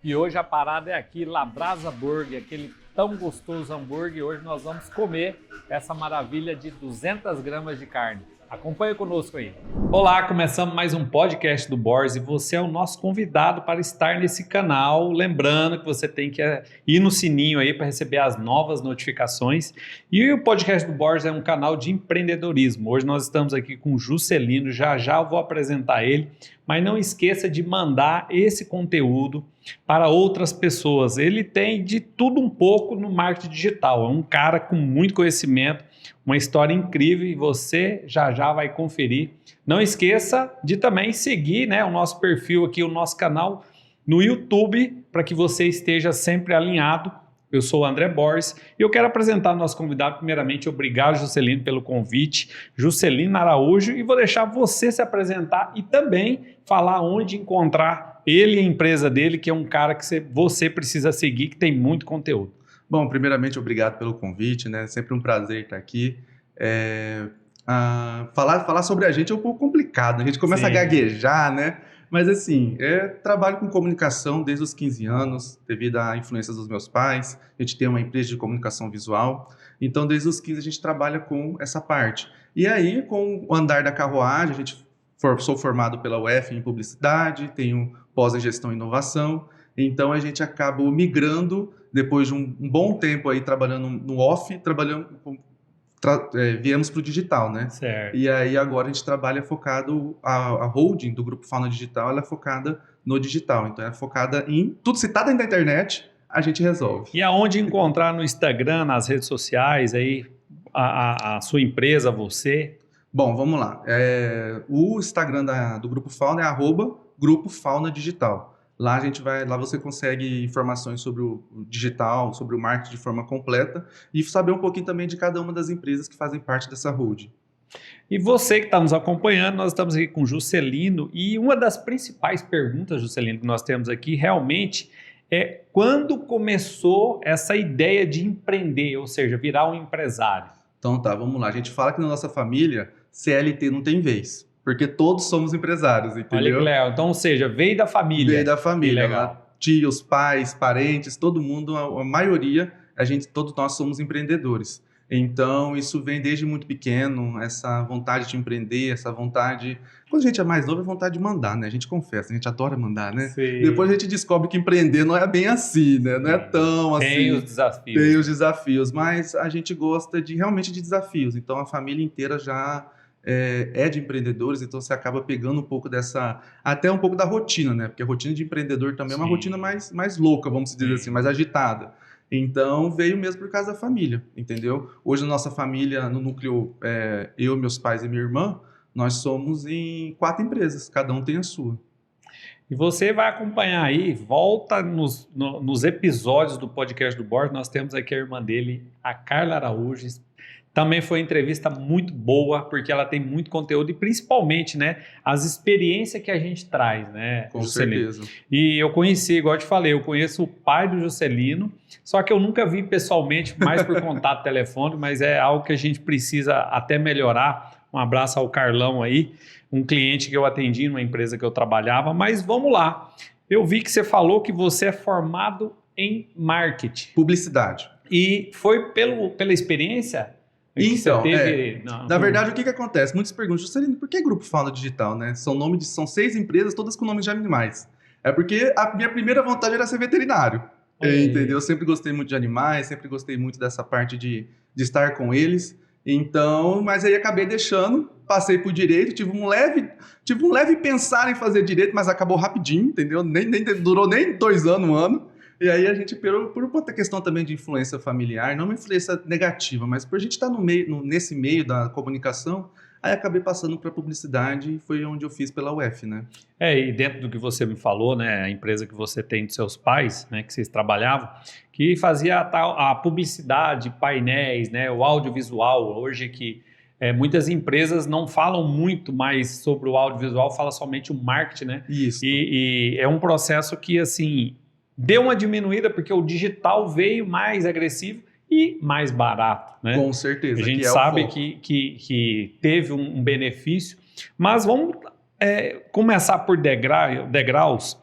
E hoje a parada é aqui, Labrasa Burger, aquele tão gostoso hambúrguer. Hoje nós vamos comer essa maravilha de 200 gramas de carne. Acompanhe conosco aí. Olá, começamos mais um podcast do Bors e você é o nosso convidado para estar nesse canal. Lembrando que você tem que ir no sininho aí para receber as novas notificações. E o podcast do Bors é um canal de empreendedorismo. Hoje nós estamos aqui com o Juscelino, já eu vou apresentar ele. Mas não esqueça de mandar esse conteúdo para outras pessoas. Ele tem de tudo um pouco no marketing digital. É um cara com muito conhecimento, uma história incrível e você já vai conferir. Não esqueça de também seguir, né, o nosso perfil aqui, o nosso canal no YouTube, para que você esteja sempre alinhado. Eu sou o André Bors e eu quero apresentar o nosso convidado. Primeiramente, obrigado, Juscelino, pelo convite. Juscelino Araújo, e vou deixar você se apresentar e também falar onde encontrar ele e a empresa dele, que é um cara que você precisa seguir, que tem muito conteúdo. Bom, primeiramente, obrigado pelo convite, né? Sempre um prazer estar aqui. Falar sobre a gente é um pouco complicado, a gente começa a gaguejar, né? Mas assim, trabalho com comunicação desde os 15 anos, devido à influência dos meus pais. A gente tem uma empresa de comunicação visual, então desde os 15 a gente trabalha com essa parte. E aí, com o andar da carruagem, sou formado pela UF em publicidade, tenho pós em gestão e inovação, então a gente acaba migrando, depois de um bom tempo aí trabalhando no off, viemos para o digital, né? Certo. E aí agora a gente trabalha focado, a holding do Grupo Fauna Digital, ela é focada no digital, então é focada em tudo, se está dentro da internet, a gente resolve. E aonde encontrar no Instagram, nas redes sociais, aí a sua empresa, você? Bom, vamos lá. O Instagram do Grupo Fauna é @Grupo Fauna Digital. Lá você consegue informações sobre o digital, sobre o marketing de forma completa e saber um pouquinho também de cada uma das empresas que fazem parte dessa holding. E você que está nos acompanhando, nós estamos aqui com o Juscelino e uma das principais perguntas, Juscelino, que nós temos aqui realmente é quando começou essa ideia de empreender, ou seja, virar um empresário? Então tá, vamos lá. A gente fala que na nossa família, CLT não tem vez. Porque todos somos empresários, entendeu? Olha que legal. Então, ou seja, veio da família. Veio da família. Que legal. Tios, pais, parentes, todo mundo, a maioria, todos nós somos empreendedores. Então, isso vem desde muito pequeno, essa vontade de empreender, essa vontade... Quando a gente é mais novo, é vontade de mandar, né? A gente confessa, a gente adora mandar, né? Sim. Depois a gente descobre que empreender não é bem assim, né? Não é tão assim. Tem os desafios. Tem os desafios, mas a gente gosta realmente de desafios. Então, a família inteira já... de empreendedores, então você acaba pegando um pouco até um pouco da rotina, né? Porque a rotina de empreendedor também é uma rotina mais louca, vamos dizer assim, mais agitada. Então, veio mesmo por causa da família, entendeu? Hoje, na nossa família, no núcleo, eu, meus pais e minha irmã, nós somos em 4 empresas, cada um tem a sua. E você vai acompanhar aí, volta nos episódios do podcast do Bors, nós temos aqui a irmã dele, a Carla Araújo. Também foi uma entrevista muito boa, porque ela tem muito conteúdo e principalmente, né, as experiências que a gente traz, né, Com Juscelino? certeza. E eu conheci, igual eu te falei, eu conheço o pai do Juscelino, só que eu nunca vi pessoalmente, mais por contato telefônico, mas é algo que a gente precisa até melhorar. Um abraço ao Carlão aí, um cliente que eu atendi numa empresa que eu trabalhava, mas vamos lá. Eu vi que você falou que você é formado em marketing. Publicidade. E foi pela experiência? Então, na verdade, o que acontece? Muitos perguntam, Juscelino, por que Grupo Fauna Digital, né? São 6 empresas, todas com nomes de animais. É porque a minha primeira vontade era ser veterinário, entendeu? Eu sempre gostei muito de animais, sempre gostei muito dessa parte de estar com eles. Então, mas aí acabei deixando, passei por direito, tive um leve pensar em fazer direito, mas acabou rapidinho, entendeu? Nem durou nem 2 anos, 1 ano. E aí a gente, por outra questão também de influência familiar, não uma influência negativa, mas por a gente estar nesse meio da comunicação, aí acabei passando para publicidade e foi onde eu fiz pela UF, né? E dentro do que você me falou, né, a empresa que você tem de seus pais, né, que vocês trabalhavam, que fazia a publicidade, painéis, né, o audiovisual, hoje que muitas empresas não falam muito mais sobre o audiovisual, fala somente o marketing, né? Isso. E é um processo que, assim... deu uma diminuída porque o digital veio mais agressivo e mais barato, né? Com certeza. A gente sabe que teve um benefício, mas vamos começar por degraus.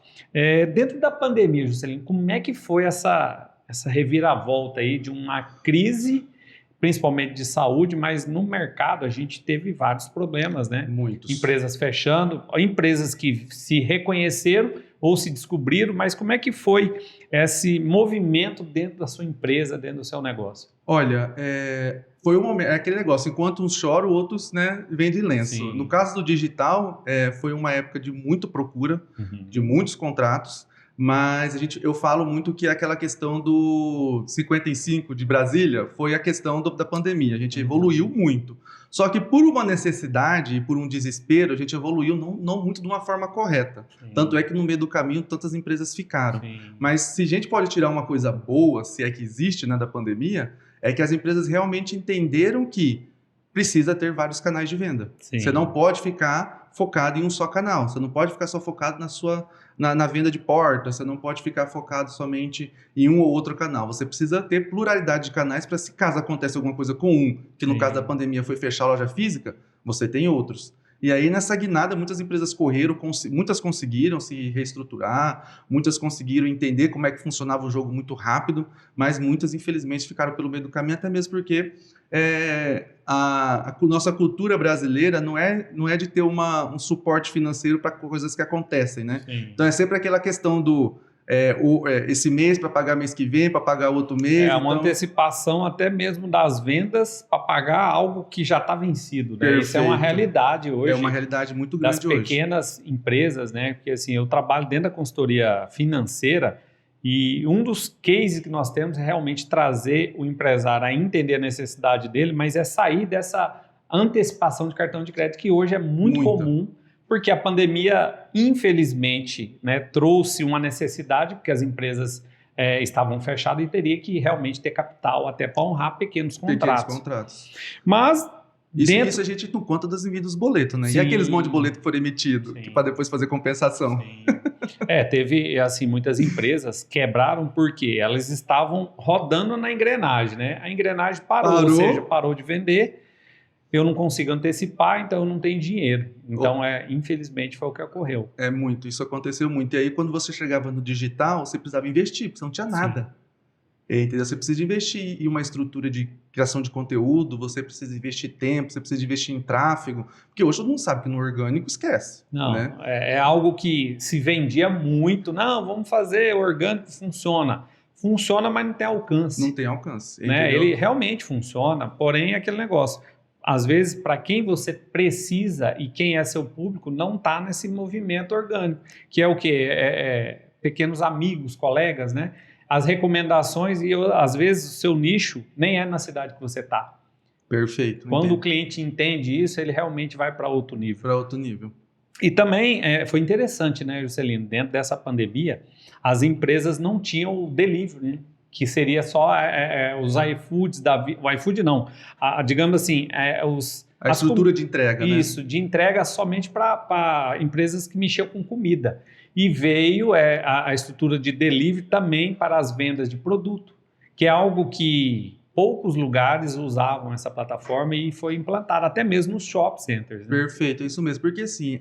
Dentro da pandemia, Juscelino, como é que foi essa reviravolta aí de uma crise, principalmente de saúde, mas no mercado a gente teve vários problemas, né? Muitos. Empresas fechando, empresas que se reconheceram ou se descobriram, mas como é que foi esse movimento dentro da sua empresa, dentro do seu negócio? Olha, foi um momento, aquele negócio, enquanto uns choram, outros, né, vendem lenço. Sim. No caso do digital, foi uma época de muita procura, de muitos contratos, mas eu falo muito que aquela questão do 55 de Brasília foi a questão da pandemia. A gente evoluiu muito. Só que por uma necessidade e por um desespero, a gente evoluiu não muito de uma forma correta. Sim. Tanto é que no meio do caminho tantas empresas ficaram. Sim. Mas se a gente pode tirar uma coisa boa, se é que existe, né, da pandemia, é que as empresas realmente entenderam que precisa ter vários canais de venda. Sim. Você não pode ficar focado em um só canal. Você não pode ficar só focado na venda de porta. Você não pode ficar focado somente em um ou outro canal. Você precisa ter pluralidade de canais para, se caso aconteça alguma coisa com um, que no caso da pandemia foi fechar a loja física, você tem outros. E aí, nessa guinada, muitas empresas correram, muitas conseguiram se reestruturar, muitas conseguiram entender como é que funcionava o jogo muito rápido, mas muitas, infelizmente, ficaram pelo meio do caminho, até mesmo porque a nossa cultura brasileira não é de ter um suporte financeiro para coisas que acontecem, né? Sim. Então, é sempre aquela questão do... esse mês para pagar mês que vem, para pagar outro mês. Uma antecipação até mesmo das vendas para pagar algo que já está vencido, né? Isso é uma realidade hoje. É uma realidade muito grande das pequenas empresas, né? Porque assim, eu trabalho dentro da consultoria financeira e um dos cases que nós temos é realmente trazer o empresário a entender a necessidade dele, mas é sair dessa antecipação de cartão de crédito que hoje é muito comum. Porque a pandemia, infelizmente, né, trouxe uma necessidade, porque as empresas estavam fechadas e teria que realmente ter capital até para honrar pequenos contratos. Mas isso a gente não conta das envios dos boletos, né? Sim. E aqueles monte de boleto que foram emitidos, para depois fazer compensação. Sim. Teve, assim, muitas empresas quebraram porque elas estavam rodando na engrenagem, né? A engrenagem parou, ou seja, parou de vender. Eu não consigo antecipar, então eu não tenho dinheiro. Então, infelizmente, foi o que ocorreu. Isso aconteceu muito. E aí, quando você chegava no digital, você precisava investir, porque você não tinha nada. Entendeu? Você precisa investir em uma estrutura de criação de conteúdo, você precisa investir tempo, você precisa investir em tráfego, porque hoje todo mundo sabe que no orgânico esquece. Não, né? É algo que se vendia muito. Não, vamos fazer orgânico, funciona. Funciona, mas não tem alcance. Não tem alcance. Né? Ele realmente funciona, porém é aquele negócio. Às vezes, para quem você precisa e quem é seu público, não está nesse movimento orgânico, que é o quê? Pequenos amigos, colegas, né? As recomendações e, às vezes, o seu nicho nem é na cidade que você está. Perfeito. Quando o cliente entende isso, ele realmente vai para outro nível. Para outro nível. E também foi interessante, né, Juscelino? Dentro dessa pandemia, as empresas não tinham o delivery, né? Que seria só os iFoods o iFood não, digamos assim, a estrutura de entrega, né? Isso, de entrega somente para empresas que mexiam com comida. E veio a estrutura de delivery também para as vendas de produto, que é algo que poucos lugares usavam essa plataforma e foi implantada até mesmo nos shopping centers. Né? Perfeito, é isso mesmo. Porque assim,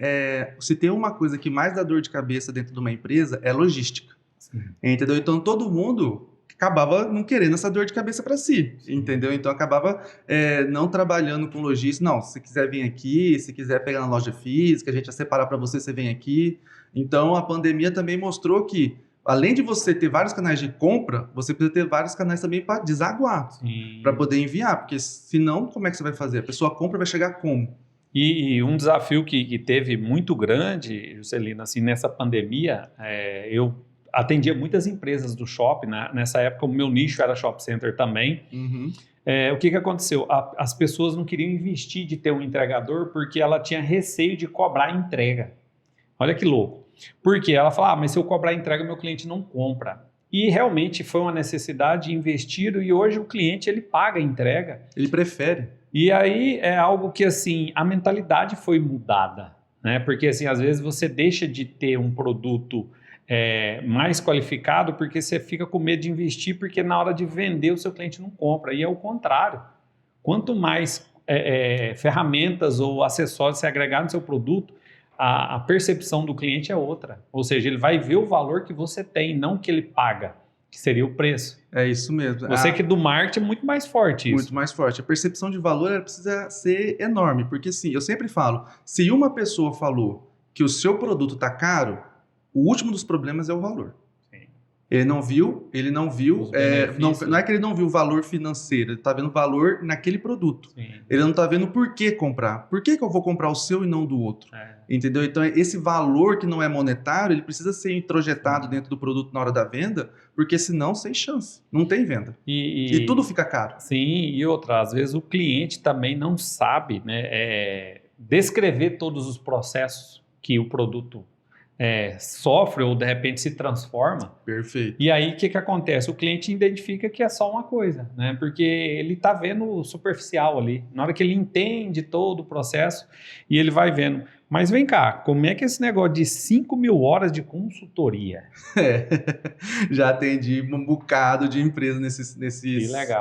se tem uma coisa que mais dá dor de cabeça dentro de uma empresa, é logística. Sim. Entendeu? Então todo mundo acabava não querendo essa dor de cabeça para si, entendeu? Então acabava não trabalhando com logística. Não, se quiser vir aqui, se quiser pegar na loja física, a gente vai separar para você vem aqui. Então a pandemia também mostrou que, além de você ter vários canais de compra, você precisa ter vários canais também para desaguar, para poder enviar, porque senão, como é que você vai fazer? A pessoa compra, vai chegar como? E um desafio que teve muito grande, Juscelino, assim, nessa pandemia, eu atendia muitas empresas do shopping, né? Nessa época o meu nicho era shopping center também. Uhum. O que aconteceu? As pessoas não queriam investir de ter um entregador porque ela tinha receio de cobrar a entrega. Olha que louco. Porque ela falava, mas se eu cobrar a entrega, meu cliente não compra. E realmente foi uma necessidade de investir e hoje o cliente ele paga a entrega. Ele prefere. E aí é algo que assim, a mentalidade foi mudada, né? Porque assim, às vezes você deixa de ter um produto mais qualificado porque você fica com medo de investir porque na hora de vender o seu cliente não compra. E é o contrário. Quanto mais ferramentas ou acessórios você agregar no seu produto, a percepção do cliente é outra. Ou seja, ele vai ver o valor que você tem, não o que ele paga, que seria o preço. É isso mesmo. Você que do marketing é muito mais forte isso. Muito mais forte. A percepção de valor ela precisa ser enorme, porque assim, eu sempre falo, se uma pessoa falou que o seu produto está caro, o último dos problemas é o valor. Ele não viu, não é que ele não viu o valor financeiro, ele está vendo o valor naquele produto. Sim. Ele não está vendo por que comprar. Por que eu vou comprar o seu e não do outro? Entendeu? Então, esse valor que não é monetário, ele precisa ser introjetado dentro do produto na hora da venda, porque senão, sem chance, não tem venda. E tudo fica caro. Sim, e outra, às vezes o cliente também não sabe, né, descrever todos os processos que o produto sofre ou de repente se transforma. Perfeito. E aí o que acontece? O cliente identifica que é só uma coisa, né? Porque ele está vendo o superficial ali. Na hora que ele entende todo o processo e ele vai vendo. Mas vem cá, como é que é esse negócio de 5.000 horas de consultoria? Já atendi um bocado de empresa nesses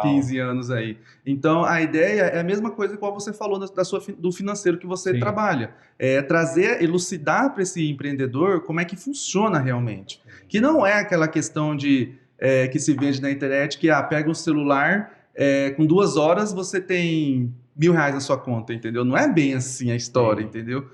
15 anos aí. Então, a ideia é a mesma coisa que você falou do financeiro que você trabalha. É trazer, elucidar para esse empreendedor como é que funciona realmente. Que não é aquela questão que se vende na internet, que pega um celular, com 2 horas você tem R$1.000 na sua conta, entendeu? Não é bem assim a história, entendeu?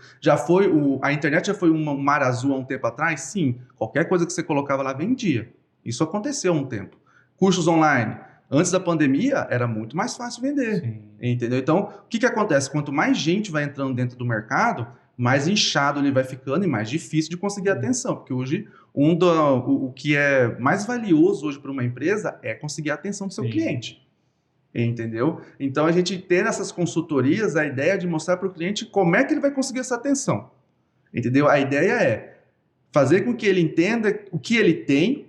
A internet já foi um mar azul há um tempo atrás? Sim. Qualquer coisa que você colocava lá vendia. Isso aconteceu há um tempo. Cursos online. Antes da pandemia, era muito mais fácil vender. Sim. Entendeu? Então, o que acontece? Quanto mais gente vai entrando dentro do mercado, mais inchado ele vai ficando e mais difícil de conseguir atenção. Porque hoje, o que é mais valioso hoje para uma empresa é conseguir a atenção do seu cliente. Entendeu? Então, a gente ter essas consultorias, a ideia de mostrar para o cliente como é que ele vai conseguir essa atenção. Entendeu? A ideia é fazer com que ele entenda o que ele tem,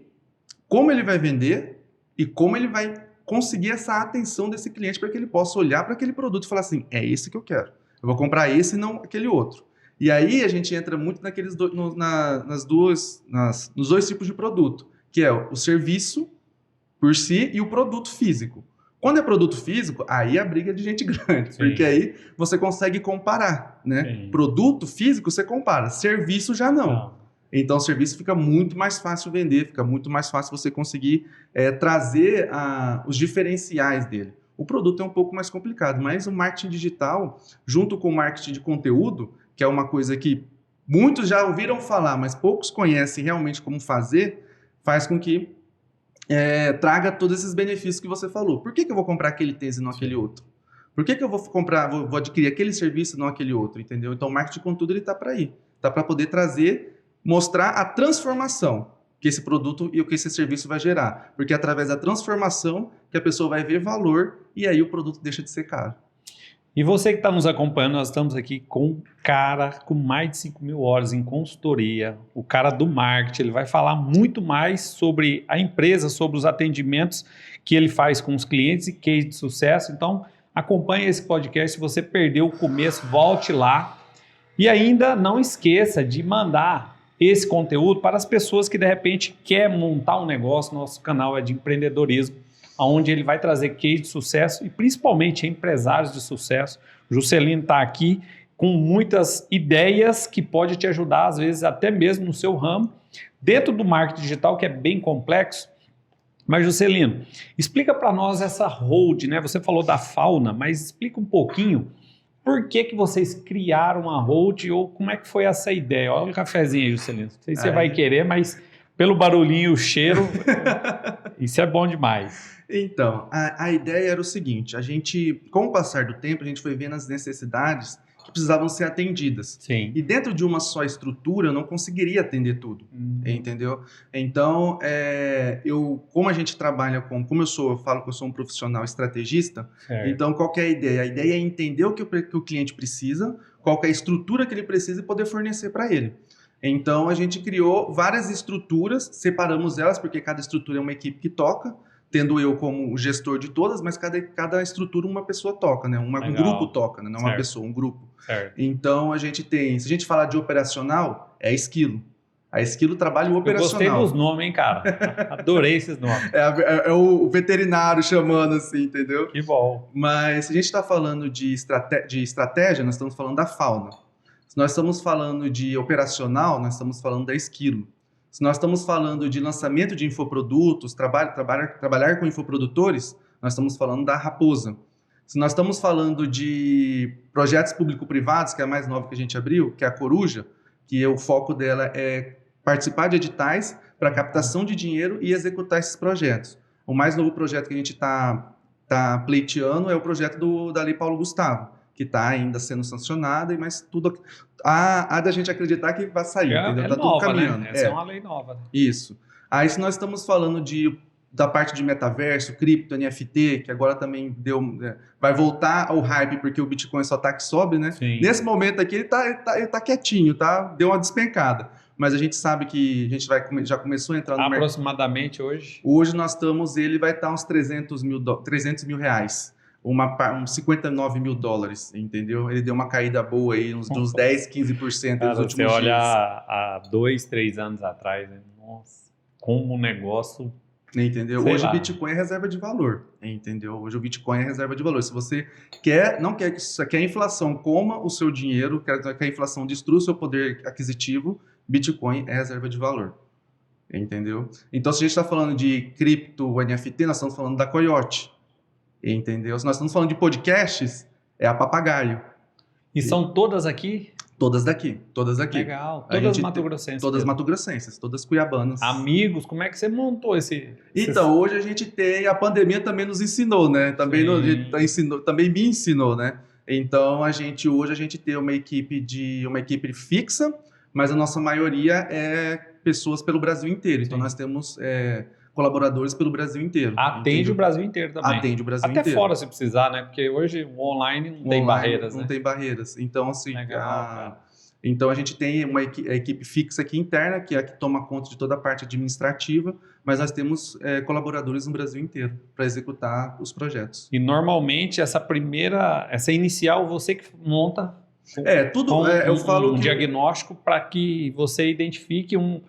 como ele vai vender e como ele vai conseguir essa atenção desse cliente para que ele possa olhar para aquele produto e falar assim, é esse que eu quero. Eu vou comprar esse e não aquele outro. E aí a gente entra muito nos dois tipos de produto, que é o serviço por si e o produto físico. Quando é produto físico, aí a briga é de gente grande, porque aí você consegue comparar, né? Produto físico você compara, serviço já não. Então o serviço fica muito mais fácil vender, fica muito mais fácil você conseguir trazer os diferenciais dele. O produto é um pouco mais complicado, mas o marketing digital, junto com o marketing de conteúdo, que é uma coisa que muitos já ouviram falar, mas poucos conhecem realmente como fazer, faz com que traga todos esses benefícios que você falou. Por que eu vou comprar aquele tênis e não aquele outro? Por que eu vou adquirir aquele serviço e não aquele outro? Entendeu? Então, o marketing de conteúdo está para aí. Está para poder mostrar a transformação que esse produto e o que esse serviço vai gerar. Porque é através da transformação que a pessoa vai ver valor e aí o produto deixa de ser caro. E você que está nos acompanhando, nós estamos aqui com um cara com mais de 5.000 horas em consultoria, o cara do marketing. Ele vai falar muito mais sobre a empresa, sobre os atendimentos que ele faz com os clientes e case de sucesso. Então, acompanhe esse podcast. Se você perdeu o começo, volte lá. E ainda não esqueça de mandar esse conteúdo para as pessoas que, de repente, querem montar um negócio. Nosso canal é de empreendedorismo, onde ele vai trazer case de sucesso e principalmente empresários de sucesso. O Juscelino está aqui com muitas ideias que pode te ajudar, às vezes até mesmo no seu ramo, dentro do marketing digital, que é bem complexo. Mas, Juscelino, explica para nós essa hold, né? Você falou da fauna, mas explica um pouquinho por que vocês criaram a hold ou como é que foi essa ideia. Olha o cafezinho aí, Juscelino. Não sei se você vai querer, mas pelo barulhinho e o cheiro, isso é bom demais. Então, a ideia era o seguinte, com o passar do tempo, a gente foi vendo as necessidades que precisavam ser atendidas. Sim. E dentro de uma só estrutura, eu não conseguiria atender tudo, entendeu? Então, como a gente trabalha como eu falo que eu sou um profissional estrategista, então qual que é a ideia? A ideia é entender o que o cliente precisa, qual que é a estrutura que ele precisa e poder fornecer para ele. Então, a gente criou várias estruturas, separamos elas, porque cada estrutura é uma equipe que toca, tendo eu como o gestor de todas, mas cada estrutura uma pessoa toca, né? Um grupo toca, né? Não uma pessoa, um grupo. Certo. Então, se a gente falar de operacional, é Esquilo. A Esquilo trabalha o operacional. Eu gostei dos nomes, hein, cara? Adorei esses nomes. É o veterinário chamando assim, entendeu? Que bom. Mas se a gente está falando de estratégia, nós estamos falando da fauna. Se nós estamos falando de operacional, nós estamos falando da Esquilo. Se nós estamos falando de lançamento de infoprodutos, trabalhar com infoprodutores, nós estamos falando da Raposa. Se nós estamos falando de projetos público-privados, que é a mais nova que a gente abriu, que é a Coruja, que o foco dela é participar de editais para captação de dinheiro e executar esses projetos. O mais novo projeto que a gente está pleiteando é o projeto da Lei Paulo Gustavo, que está ainda sendo sancionada, mas tudo há da gente acreditar que vai sair, entendeu? Tá nova, tudo caminhando. Né? Essa é uma lei nova. Né? Isso. Aí se nós estamos falando da parte de metaverso, cripto, NFT, que agora também vai voltar ao hype, porque o Bitcoin só tá que sobe, né? Sim. Nesse momento aqui ele tá quietinho, tá? Deu uma despencada. Mas a gente sabe que a gente já começou a entrar no mercado. Aproximadamente hoje? Hoje ele vai estar uns 300 mil reais. Uns 59 mil dólares, entendeu? Ele deu uma caída boa aí, uns 10, 15% nos últimos dias. Você olha há 2, 3 anos atrás, né? Nossa, como um negócio... Entendeu? Hoje o Bitcoin é reserva de valor, entendeu? Hoje o Bitcoin é reserva de valor. Se você não quer que a inflação coma o seu dinheiro, quer que a inflação destrua o seu poder aquisitivo, Bitcoin é reserva de valor, entendeu? Então, se a gente está falando de cripto, NFT, nós estamos falando da Coyote, entendeu? Se nós estamos falando de podcasts, é a Papagaio. E são todas aqui? Todas daqui. Legal. Todas mato-grossenses. Todas mato-grossenses, todas cuiabanas. Amigos, como é que você montou esse... Então, hoje a gente tem... A pandemia também nos ensinou, né? Também me ensinou, né? Então, hoje a gente tem uma equipe fixa, mas a nossa maioria é pessoas pelo Brasil inteiro. Então, nós temos colaboradores pelo Brasil inteiro. Atende o Brasil inteiro também. Atende o Brasil inteiro. Até fora, se precisar, né? Porque hoje o online não tem barreiras, né? Não tem barreiras. Então, assim... Legal, então, a gente tem uma equipe fixa aqui interna, que é a que toma conta de toda a parte administrativa, mas nós temos colaboradores no Brasil inteiro para executar os projetos. E, normalmente, essa inicial, você que monta eu falo um diagnóstico para que você identifique um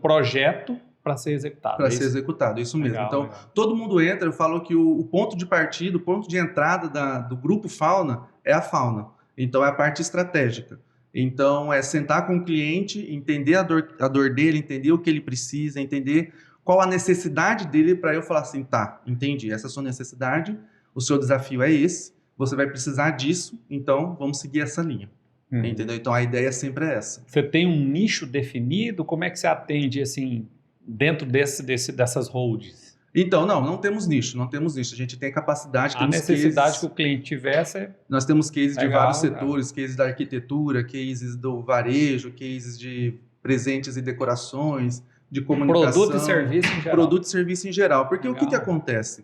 projeto para ser executado. Para ser executado, isso mesmo. Legal, então, todo mundo entra, eu falo que o ponto de partida, o ponto de entrada do grupo Fauna é a fauna. Então, é a parte estratégica. Então, é sentar com o cliente, entender a dor dele, entender o que ele precisa, entender qual a necessidade dele para eu falar assim, tá, entendi, essa é a sua necessidade, o seu desafio é esse, você vai precisar disso, então vamos seguir essa linha. Entendeu? Então, a ideia sempre é essa. Você tem um nicho definido? Como é que você atende, assim, dentro dessas holds? Então, não temos nicho. A gente tem capacidade, a necessidade que o cliente tivesse. Nós temos cases de vários setores, cases da arquitetura, cases do varejo, cases de presentes e decorações, de comunicação. Produto e serviço em geral. Produto e serviço em geral. Porque o que acontece?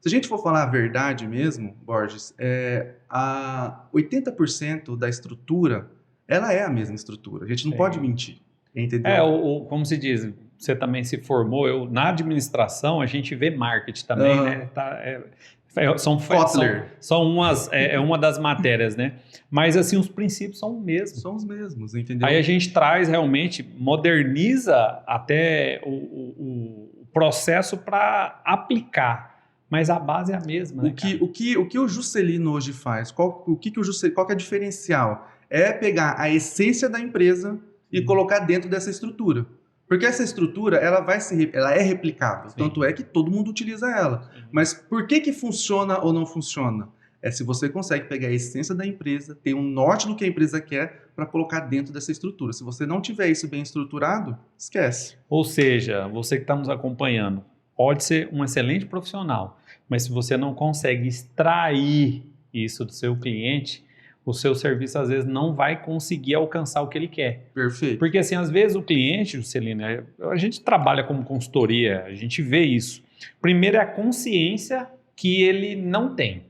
Se a gente for falar a verdade mesmo, Borges, 80% da estrutura, ela é a mesma estrutura. A gente não pode mentir, entendeu? Como se diz, você também se formou, na administração a gente vê marketing também, né? São uma das matérias, né? Mas assim, os princípios são os mesmos. São os mesmos, entendeu? Aí a gente traz realmente, moderniza até o processo para aplicar. Mas a base é a mesma, né, o que o Juscelino hoje faz? Qual que é o diferencial? É pegar a essência da empresa e colocar dentro dessa estrutura. Porque essa estrutura, ela é replicável. Sim. Tanto é que todo mundo utiliza ela. Sim. Mas por que funciona ou não funciona? É se você consegue pegar a essência da empresa, ter um norte do que a empresa quer para colocar dentro dessa estrutura. Se você não tiver isso bem estruturado, esquece. Ou seja, você que está nos acompanhando, pode ser um excelente profissional, mas se você não consegue extrair isso do seu cliente, o seu serviço às vezes não vai conseguir alcançar o que ele quer. Perfeito. Porque assim, às vezes o cliente, Juscelino, a gente trabalha como consultoria, a gente vê isso. Primeiro é a consciência que ele não tem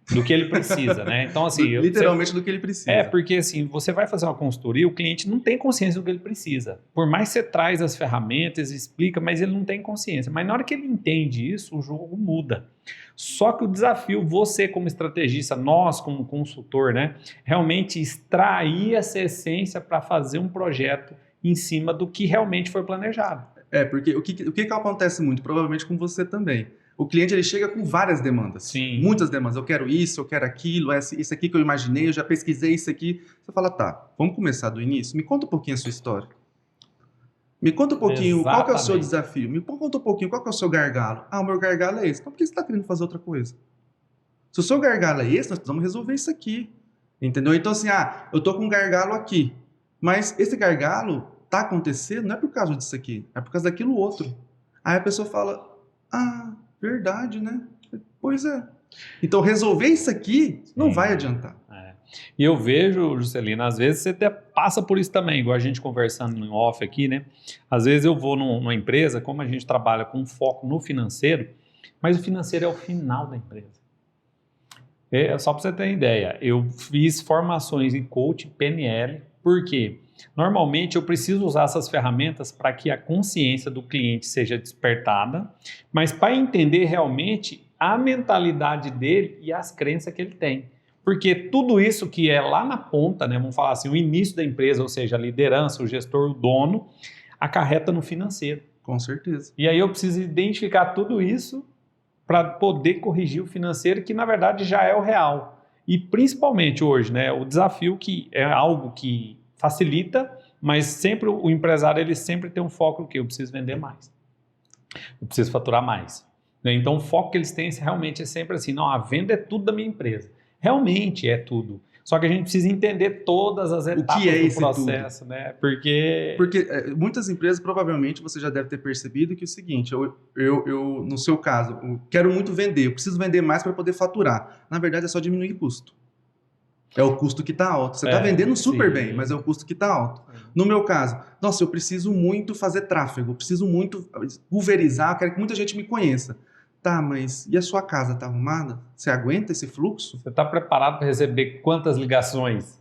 do que ele precisa, né? Então assim... Literalmente do que ele precisa. Porque assim, você vai fazer uma consultoria, o cliente não tem consciência do que ele precisa. Por mais que você traz as ferramentas, explica, mas ele não tem consciência. Mas na hora que ele entende isso, o jogo muda. Só que o desafio, você como estrategista, nós como consultor, né? Realmente extrair essa essência para fazer um projeto em cima do que realmente foi planejado. Porque o que acontece muito, provavelmente com você também. o cliente ele chega com várias demandas. Sim. Muitas demandas. Eu quero isso, eu quero aquilo, isso aqui que eu imaginei, eu já pesquisei isso aqui. Você fala, tá, vamos começar do início? Me conta um pouquinho a sua história. Me conta um pouquinho, qual que é o seu desafio? Me conta um pouquinho, qual que é o seu gargalo? Ah, o meu gargalo é esse. Então por que você está querendo fazer outra coisa? Se o seu gargalo é esse, nós precisamos resolver isso aqui. Entendeu? Então assim, eu tô com um gargalo aqui. Mas esse gargalo tá acontecendo não é por causa disso aqui, é por causa daquilo outro. Aí a pessoa fala, verdade, né? Pois é. Então resolver isso aqui não vai adiantar. E eu vejo, Juscelino, às vezes você até passa por isso também, igual a gente conversando em off aqui, né? Às vezes eu vou numa empresa, como a gente trabalha com foco no financeiro, mas o financeiro é o final da empresa. Só para você ter ideia, eu fiz formações em coaching, PNL, porque normalmente eu preciso usar essas ferramentas para que a consciência do cliente seja despertada, mas para entender realmente a mentalidade dele e as crenças que ele tem. Porque tudo isso que é lá na ponta, né, vamos falar assim, o início da empresa, ou seja, a liderança, o gestor, o dono, acarreta no financeiro. Com certeza. E aí eu preciso identificar tudo isso para poder corrigir o financeiro, que na verdade já é o real. E principalmente hoje, né, o desafio que é algo que facilita, mas sempre o empresário ele sempre tem um foco no que eu preciso vender mais. Eu preciso faturar mais. Então o foco que eles têm realmente é sempre assim, não, a venda é tudo da minha empresa. Realmente é tudo. Só que a gente precisa entender todas as etapas do processo, né? Porque muitas empresas, provavelmente, você já deve ter percebido que é o seguinte, eu no seu caso, eu quero muito vender, eu preciso vender mais para poder faturar. Na verdade, é só diminuir o custo. É o custo que está alto. Você está vendendo super bem, mas é o custo que está alto. No meu caso, nossa, eu preciso muito fazer tráfego, eu preciso muito pulverizar, eu quero que muita gente me conheça. Tá, mas e a sua casa tá arrumada? Você aguenta esse fluxo? Você está preparado para receber quantas ligações?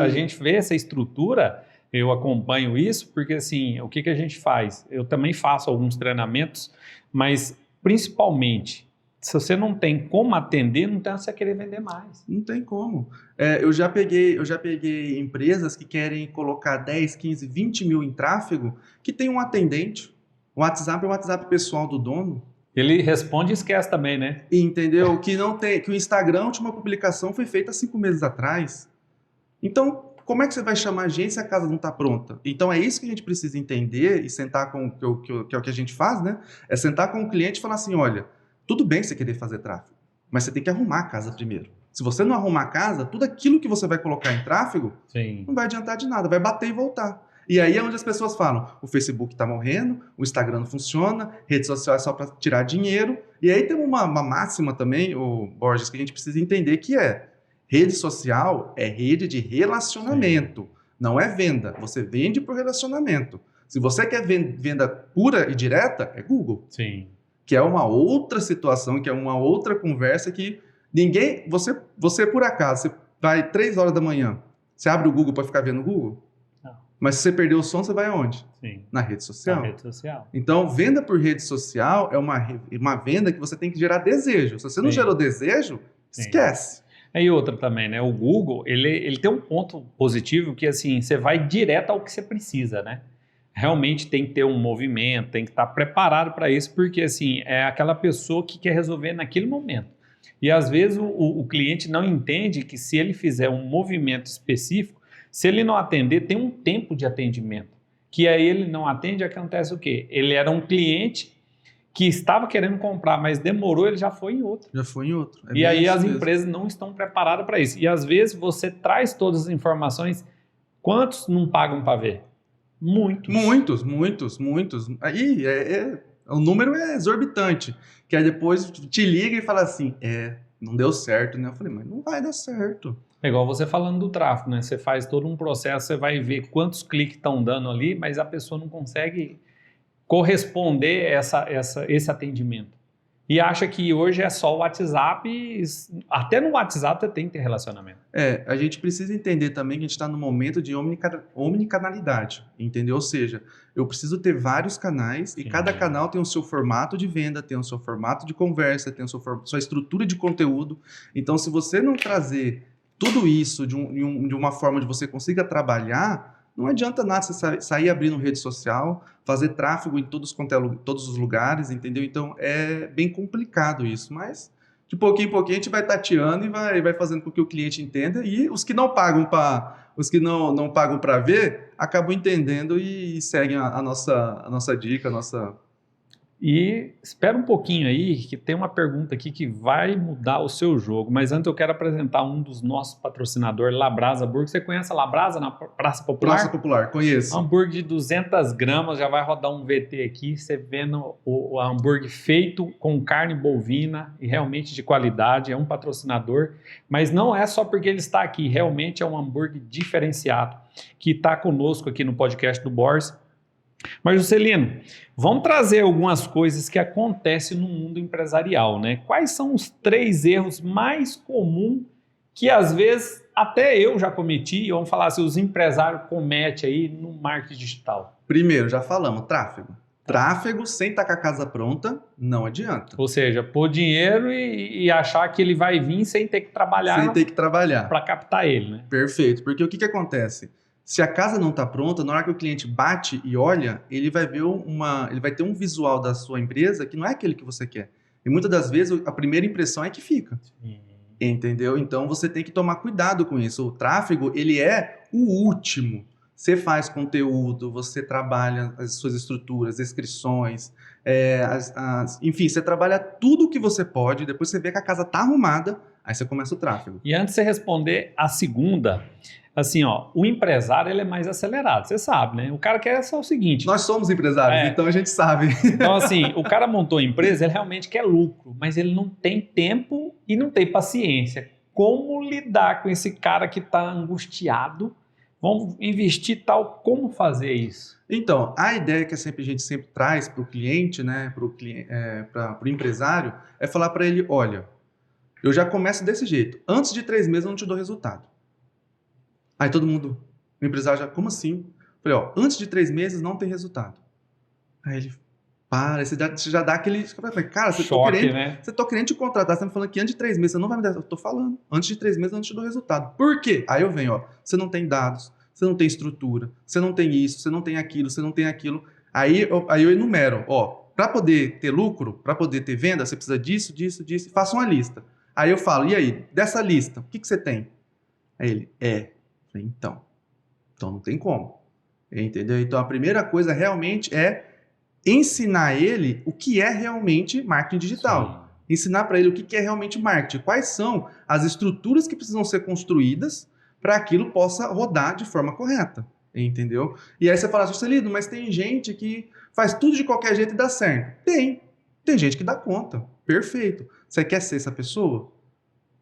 A gente vê essa estrutura, eu acompanho isso, porque assim, o que a gente faz? Eu também faço alguns treinamentos, mas principalmente, se você não tem como atender, não tem você querer vender mais. Não tem como. Eu já peguei empresas que querem colocar 10, 15, 20 mil em tráfego, que tem um atendente. O WhatsApp é o WhatsApp pessoal do dono. Ele responde e esquece também, né? Entendeu? Que o Instagram, a última publicação foi feita 5 meses atrás. Então, como é que você vai chamar a gente se a casa não está pronta? Então, é isso que a gente precisa entender e sentar com que é o que a gente faz, né? É sentar com o cliente e falar assim, olha, tudo bem você querer fazer tráfego, mas você tem que arrumar a casa primeiro. Se você não arrumar a casa, tudo aquilo que você vai colocar em tráfego não vai adiantar de nada, vai bater e voltar. E aí é onde as pessoas falam, o Facebook está morrendo, o Instagram não funciona, rede social é só para tirar dinheiro. E aí tem uma máxima também, o Borges, que a gente precisa entender que rede social é rede de relacionamento, não é venda. Você vende por relacionamento. Se você quer venda pura e direta, é Google. Sim. Que é uma outra situação, que é uma outra conversa que ninguém... Você por acaso, você vai 3 horas da manhã, você abre o Google para ficar vendo o Google? Mas se você perder o som, você vai aonde? Sim. Na rede social. Na rede social. Então, venda por rede social é uma venda que você tem que gerar desejo. Se você não gerou desejo, esquece. E outra também, né? O Google, ele tem um ponto positivo que, assim, você vai direto ao que você precisa, né? Realmente tem que ter um movimento, tem que estar preparado para isso, porque, assim, é aquela pessoa que quer resolver naquele momento. E, às vezes, o cliente não entende que se ele fizer um movimento específico, se ele não atender, tem um tempo de atendimento. Que aí ele não atende, acontece o quê? Ele era um cliente que estava querendo comprar, mas demorou, ele já foi em outro. Já foi em outro. E aí as empresas não estão preparadas para isso. E às vezes você traz todas as informações, quantos não pagam para ver? Muitos. Aí o número é exorbitante. Que aí depois te liga e fala assim, não deu certo, né? Eu falei, mas não vai dar certo. É igual você falando do tráfego, né? Você faz todo um processo, você vai ver quantos cliques estão dando ali, mas a pessoa não consegue corresponder esse atendimento. E acha que hoje é só o WhatsApp, até no WhatsApp você tem que ter relacionamento. A gente precisa entender também que a gente está no momento de omnicanalidade, entendeu? Ou seja, eu preciso ter vários canais e cada canal tem o seu formato de venda, tem o seu formato de conversa, tem a sua estrutura de conteúdo. Então, se você não trazer tudo isso de uma forma onde você consiga trabalhar, Não adianta nada você sair abrindo rede social, fazer tráfego em todos os lugares, entendeu? Então, é bem complicado isso, mas de pouquinho em pouquinho a gente vai tateando e vai fazendo com que o cliente entenda, e os que não pagam para ver, acabam entendendo e seguem a nossa dica, a nossa... E espera um pouquinho aí, que tem uma pergunta aqui que vai mudar o seu jogo. Mas antes eu quero apresentar um dos nossos patrocinadores, Labrasa Burger. Você conhece a Labrasa na Praça Popular? Praça Popular, conheço. Hambúrguer de 200 gramas, já vai rodar um VT aqui, você vendo o hambúrguer feito com carne bovina e realmente de qualidade, é um patrocinador. Mas não é só porque ele está aqui, realmente é um hambúrguer diferenciado, que está conosco aqui no podcast do Bors. Mas, Juscelino, vamos trazer algumas coisas que acontecem no mundo empresarial, né? Quais são os 3 erros mais comuns que, às vezes, até eu já cometi, vamos falar assim, os empresários cometem aí no marketing digital? Primeiro, já falamos, tráfego. Tráfego sem estar com a casa pronta, não adianta. Ou seja, pôr dinheiro e achar que ele vai vir sem ter que trabalhar. Sem ter que trabalhar. Para captar ele, né? Perfeito, porque o que acontece? Se a casa não está pronta, na hora que o cliente bate e olha, ele vai ter um visual da sua empresa que não é aquele que você quer. E muitas das vezes a primeira impressão é que fica. Sim. Entendeu? Então você tem que tomar cuidado com isso. O tráfego, ele é o último. Você faz conteúdo, você trabalha as suas estruturas, descrições, enfim, você trabalha tudo o que você pode, depois você vê que a casa está arrumada, aí você começa o tráfego. E antes de você responder a segunda... Assim, ó, o empresário ele é mais acelerado, você sabe, né? O cara quer só o seguinte... Nós somos empresários, então a gente sabe. Então, assim, o cara montou a empresa, ele realmente quer lucro, mas ele não tem tempo e não tem paciência. Como lidar com esse cara que está angustiado? Vamos investir tal, como fazer isso? Então, a ideia que a gente sempre traz para o cliente, né, para o empresário, é falar para ele, olha, eu já começo desse jeito. Antes de 3 meses eu não te dou resultado. Aí todo mundo, o empresário já, como assim? Falei, ó, antes de 3 meses não tem resultado. Aí ele, você já dá aquele... Cara, você tá querendo te contratar, você tá me falando que antes de 3 meses você não vai me dar... Eu tô falando, antes de 3 meses eu não te dou resultado. Por quê? Aí eu venho, ó, você não tem dados, você não tem estrutura, você não tem isso, você não tem aquilo, você não tem aquilo. Aí eu enumero, ó, para poder ter lucro, para poder ter venda, você precisa disso, disso, disso, faça uma lista. Aí eu falo, e aí, dessa lista, o que você tem? Aí ele, então não tem como, entendeu? Então a primeira coisa realmente é ensinar ele o que é realmente marketing digital. Sim. Ensinar para ele o que é realmente marketing, quais são as estruturas que precisam ser construídas para aquilo possa rodar de forma correta, entendeu? E aí você fala, Juscelino, mas tem gente que faz tudo de qualquer jeito e dá certo. Tem gente que dá conta, perfeito. Você quer ser essa pessoa?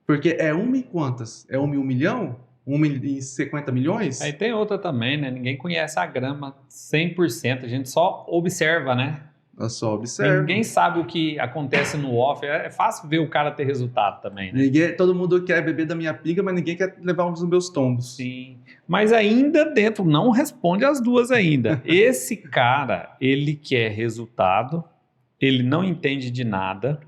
Porque é uma em quantas? É 1 em 1 milhão? 1 em 50 milhões? Aí tem outra também, né? Ninguém conhece a grama 100%, a gente só observa, né? Eu só observo. Ninguém sabe o que acontece no off, é fácil ver o cara ter resultado também, né? Todo mundo quer beber da minha pinga, mas ninguém quer levar um dos meus tombos. Sim, mas ainda dentro, não responde as duas ainda. Esse cara, ele quer resultado, ele não entende de nada,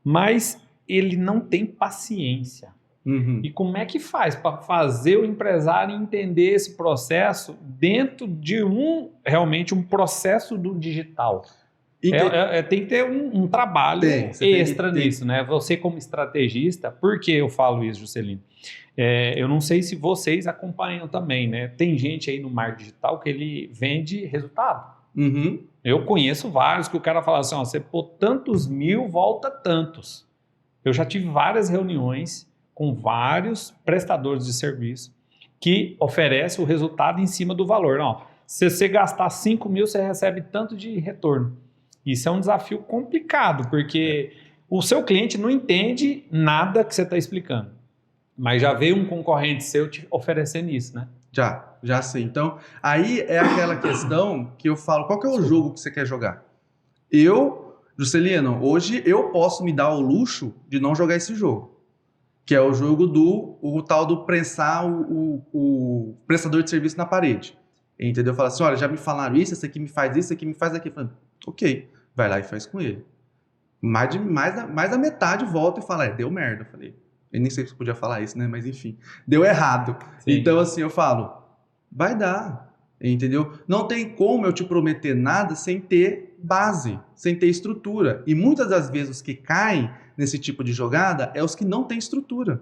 mas ele não tem paciência. Uhum. E como é que faz para fazer o empresário entender esse processo dentro de realmente um processo do digital? Tem que ter um trabalho extra nisso, né? Você como estrategista, por que eu falo isso, Juscelino? Eu não sei se vocês acompanham também, né? Tem gente aí no marketing digital que ele vende resultado. Uhum. Eu conheço vários que o cara fala assim, ó, você pôr tantos mil, volta tantos. Eu já tive várias reuniões com vários prestadores de serviço que oferecem o resultado em cima do valor. Não, se você gastar 5 mil, você recebe tanto de retorno. Isso é um desafio complicado, porque o seu cliente não entende nada que você está explicando. Mas já veio um concorrente seu te oferecendo isso, né? Já sei. Então, aí é aquela questão que eu falo, qual que é o jogo que você quer jogar? Juscelino, hoje eu posso me dar o luxo de não jogar esse jogo. Que é o jogo o tal do prensar o prestador de serviço na parede. Entendeu? Fala assim, olha, já me falaram isso, esse aqui me faz isso, esse aqui me faz aquilo. Falo, ok, vai lá e faz com ele. Mais da metade volta e fala, deu merda. Eu falei, eu nem sei se podia falar isso, né? Mas enfim, deu errado. Sim. Então assim, eu falo, Vai dar, entendeu? Não tem como eu te prometer nada sem ter base, sem ter estrutura. E muitas das vezes os que caem nesse tipo de jogada é os que não têm estrutura.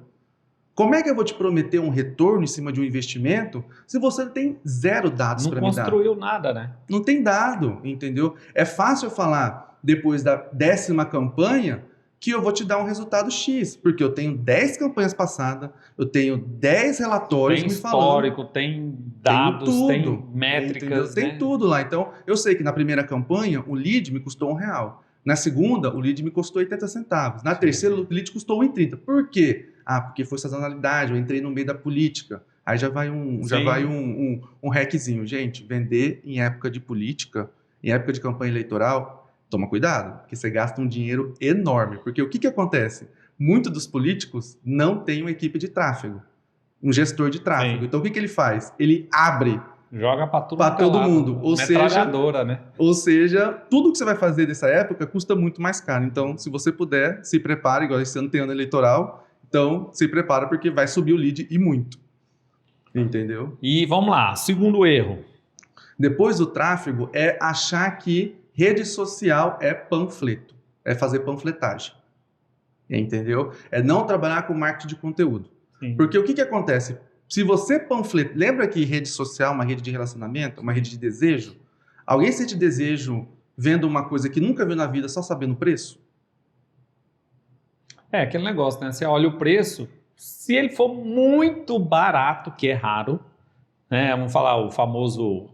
Como é que eu vou te prometer um retorno em cima de um investimento se você tem zero dados para me dar? Não construiu nada, né? Não tem dado, entendeu? É fácil eu falar depois da 10ª campanha que eu vou te dar um resultado X, porque eu tenho 10 campanhas passadas, eu tenho 10 relatórios Tem me falando. histórico, tem dados, Tem tem tudo, métricas, tem né? tudo lá. Então, eu sei que na primeira campanha o lead me custou R$1. Na segunda, o lead me custou 80 centavos. Na terceira, o lead custou 1,30. Por quê? Ah, porque foi sazonalidade, eu entrei no meio da política. Aí já vai um hackzinho. Gente, vender em época de política, em época de campanha eleitoral, toma cuidado, porque você gasta um dinheiro enorme. Porque o que acontece? Muitos dos políticos não têm uma equipe de tráfego, um gestor de tráfego. Sim. Então, o que ele faz? Ele abre Joga para todo mundo. Metralhadora, né? Ou seja, tudo que você vai fazer nessa época custa muito mais caro. Então, se você puder, se prepare, igual esse ano tem ano eleitoral, então se prepara porque vai subir o lead e muito. Entendeu? E vamos lá, segundo erro. Depois do tráfego é achar que rede social é panfleto, é fazer panfletagem. Entendeu? É não trabalhar com marketing de conteúdo. Sim. Porque o que acontece? Se você panfleta... Lembra que rede social é uma rede de relacionamento, uma rede de desejo? Alguém sente desejo vendo uma coisa que nunca viu na vida só sabendo o preço? É aquele negócio, né? Você olha o preço, se ele for muito barato, que é raro, né? Vamos falar o famoso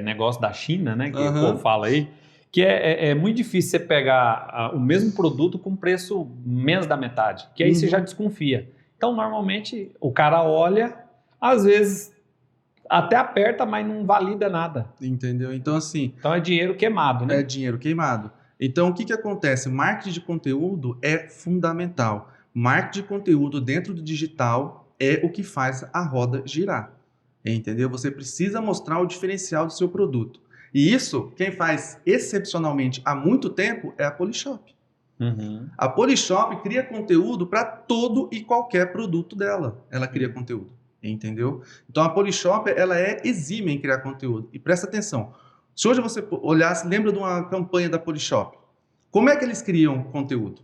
negócio da China, né? Que o povo fala aí, que é muito difícil você pegar o mesmo produto com preço menos da metade, que aí você já desconfia. Então, normalmente, o cara olha, às vezes até aperta, mas não valida nada. Entendeu? Então, assim... Então, é dinheiro queimado, né? É dinheiro queimado. Então, o que acontece? Marketing de conteúdo é fundamental. Marketing de conteúdo dentro do digital é o que faz a roda girar. Entendeu? Você precisa mostrar o diferencial do seu produto. E isso, quem faz excepcionalmente há muito tempo é a Polishop. A Polishop cria conteúdo para todo e qualquer produto dela. Ela cria conteúdo. Entendeu? Então, a Polishop, ela é exímia em criar conteúdo. E presta atenção. Se hoje você olhar, se lembra de uma campanha da Polishop, como é que eles criam conteúdo?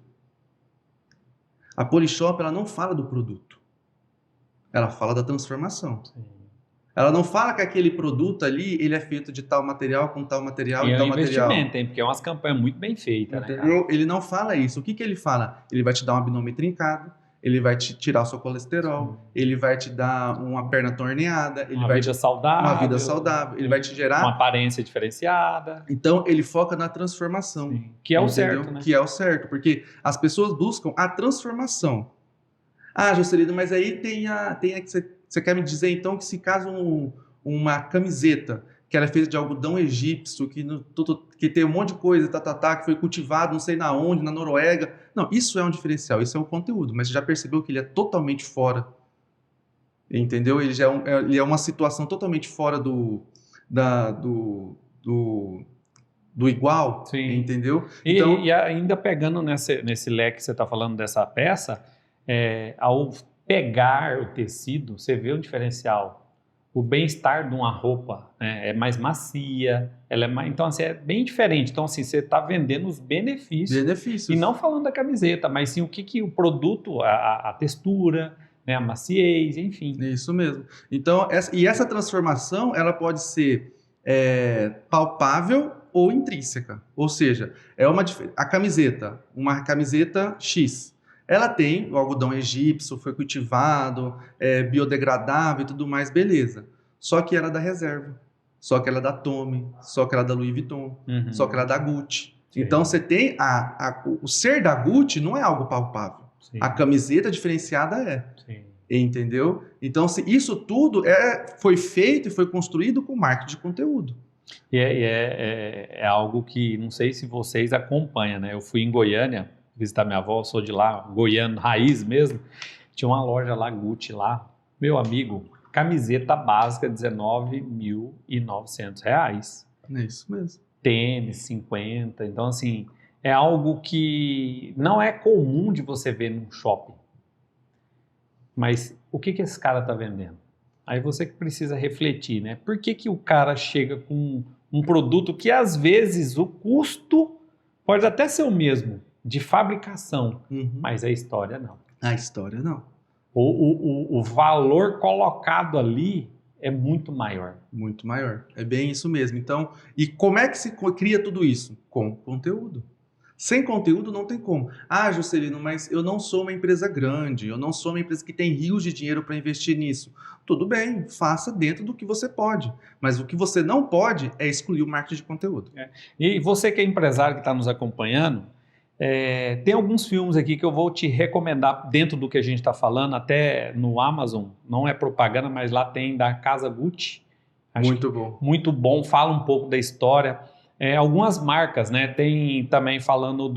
A Polishop, ela não fala do produto. Ela fala da transformação. Sim. Ela não fala que aquele produto ali, ele é feito de tal material, com tal material e tal material. É um investimento, hein? Porque é umas campanhas muito bem feitas, entendeu? Né, ele não fala isso. O que ele fala? Ele vai te dar um abdômen trincado, ele vai te tirar o seu colesterol, ele vai te dar uma perna torneada, ele vai uma vida saudável, ele vai te gerar uma aparência diferenciada. Então ele foca na transformação, sim. Que é o certo, né? Que é o certo, porque as pessoas buscam a transformação. Ah, Juscelino, mas aí tem a que você quer me dizer então que se caso uma camiseta que era feita de algodão egípcio, que tem um monte de coisa, que foi cultivado não sei na onde, na Noruega. Não, isso é um diferencial, isso é um conteúdo, mas você já percebeu que ele é totalmente fora, entendeu? Ele é uma situação totalmente fora do igual, sim. Entendeu? Então, e ainda pegando nesse leque que você está falando dessa peça, ao pegar o tecido, você vê o diferencial. O bem-estar de uma roupa, né, é mais macia, ela é mais, então assim, é bem diferente. Então assim, você está vendendo os benefícios. E não falando da camiseta, mas sim o que o produto, a textura, né, a maciez, enfim. Isso mesmo. Então, essa transformação, ela pode ser palpável ou intrínseca. Ou seja, a camiseta, uma camiseta X, ela tem o algodão egípcio, foi cultivado, biodegradável e tudo mais, beleza. Só que ela é da reserva. Só que ela é da Tommy, só que ela é da Louis Vuitton, só que ela é da Gucci. Sim. Então você tem o ser da Gucci não é algo palpável. Sim. A camiseta diferenciada é. Sim. Entendeu? Então isso tudo foi feito e foi construído com marketing de conteúdo. E é algo que não sei se vocês acompanham, né? Eu fui em Goiânia visitar minha avó, sou de lá, goiano, raiz mesmo. Tinha uma loja lá, Gucci lá. Meu amigo, camiseta básica, R$19.900. É isso mesmo. Tênis, 50. Então, assim, é algo que não é comum de você ver num shopping. Mas o que esse cara tá vendendo? Aí você que precisa refletir, né? Por que que o cara chega com um produto que às vezes o custo pode até ser o mesmo de fabricação, mas a história não. A história não. O valor colocado ali é muito maior. Muito maior. É bem isso mesmo. Então, e como é que se cria tudo isso? Com conteúdo. Sem conteúdo não tem como. Ah, Juscelino, mas eu não sou uma empresa grande, eu não sou uma empresa que tem rios de dinheiro para investir nisso. Tudo bem, faça dentro do que você pode. Mas o que você não pode é excluir o marketing de conteúdo. E você que é empresário que está nos acompanhando, tem alguns filmes aqui que eu vou te recomendar dentro do que a gente está falando, até no Amazon, não é propaganda, mas lá tem da Casa Gucci. Muito bom. Muito bom, fala um pouco da história. Algumas marcas, né? Tem também falando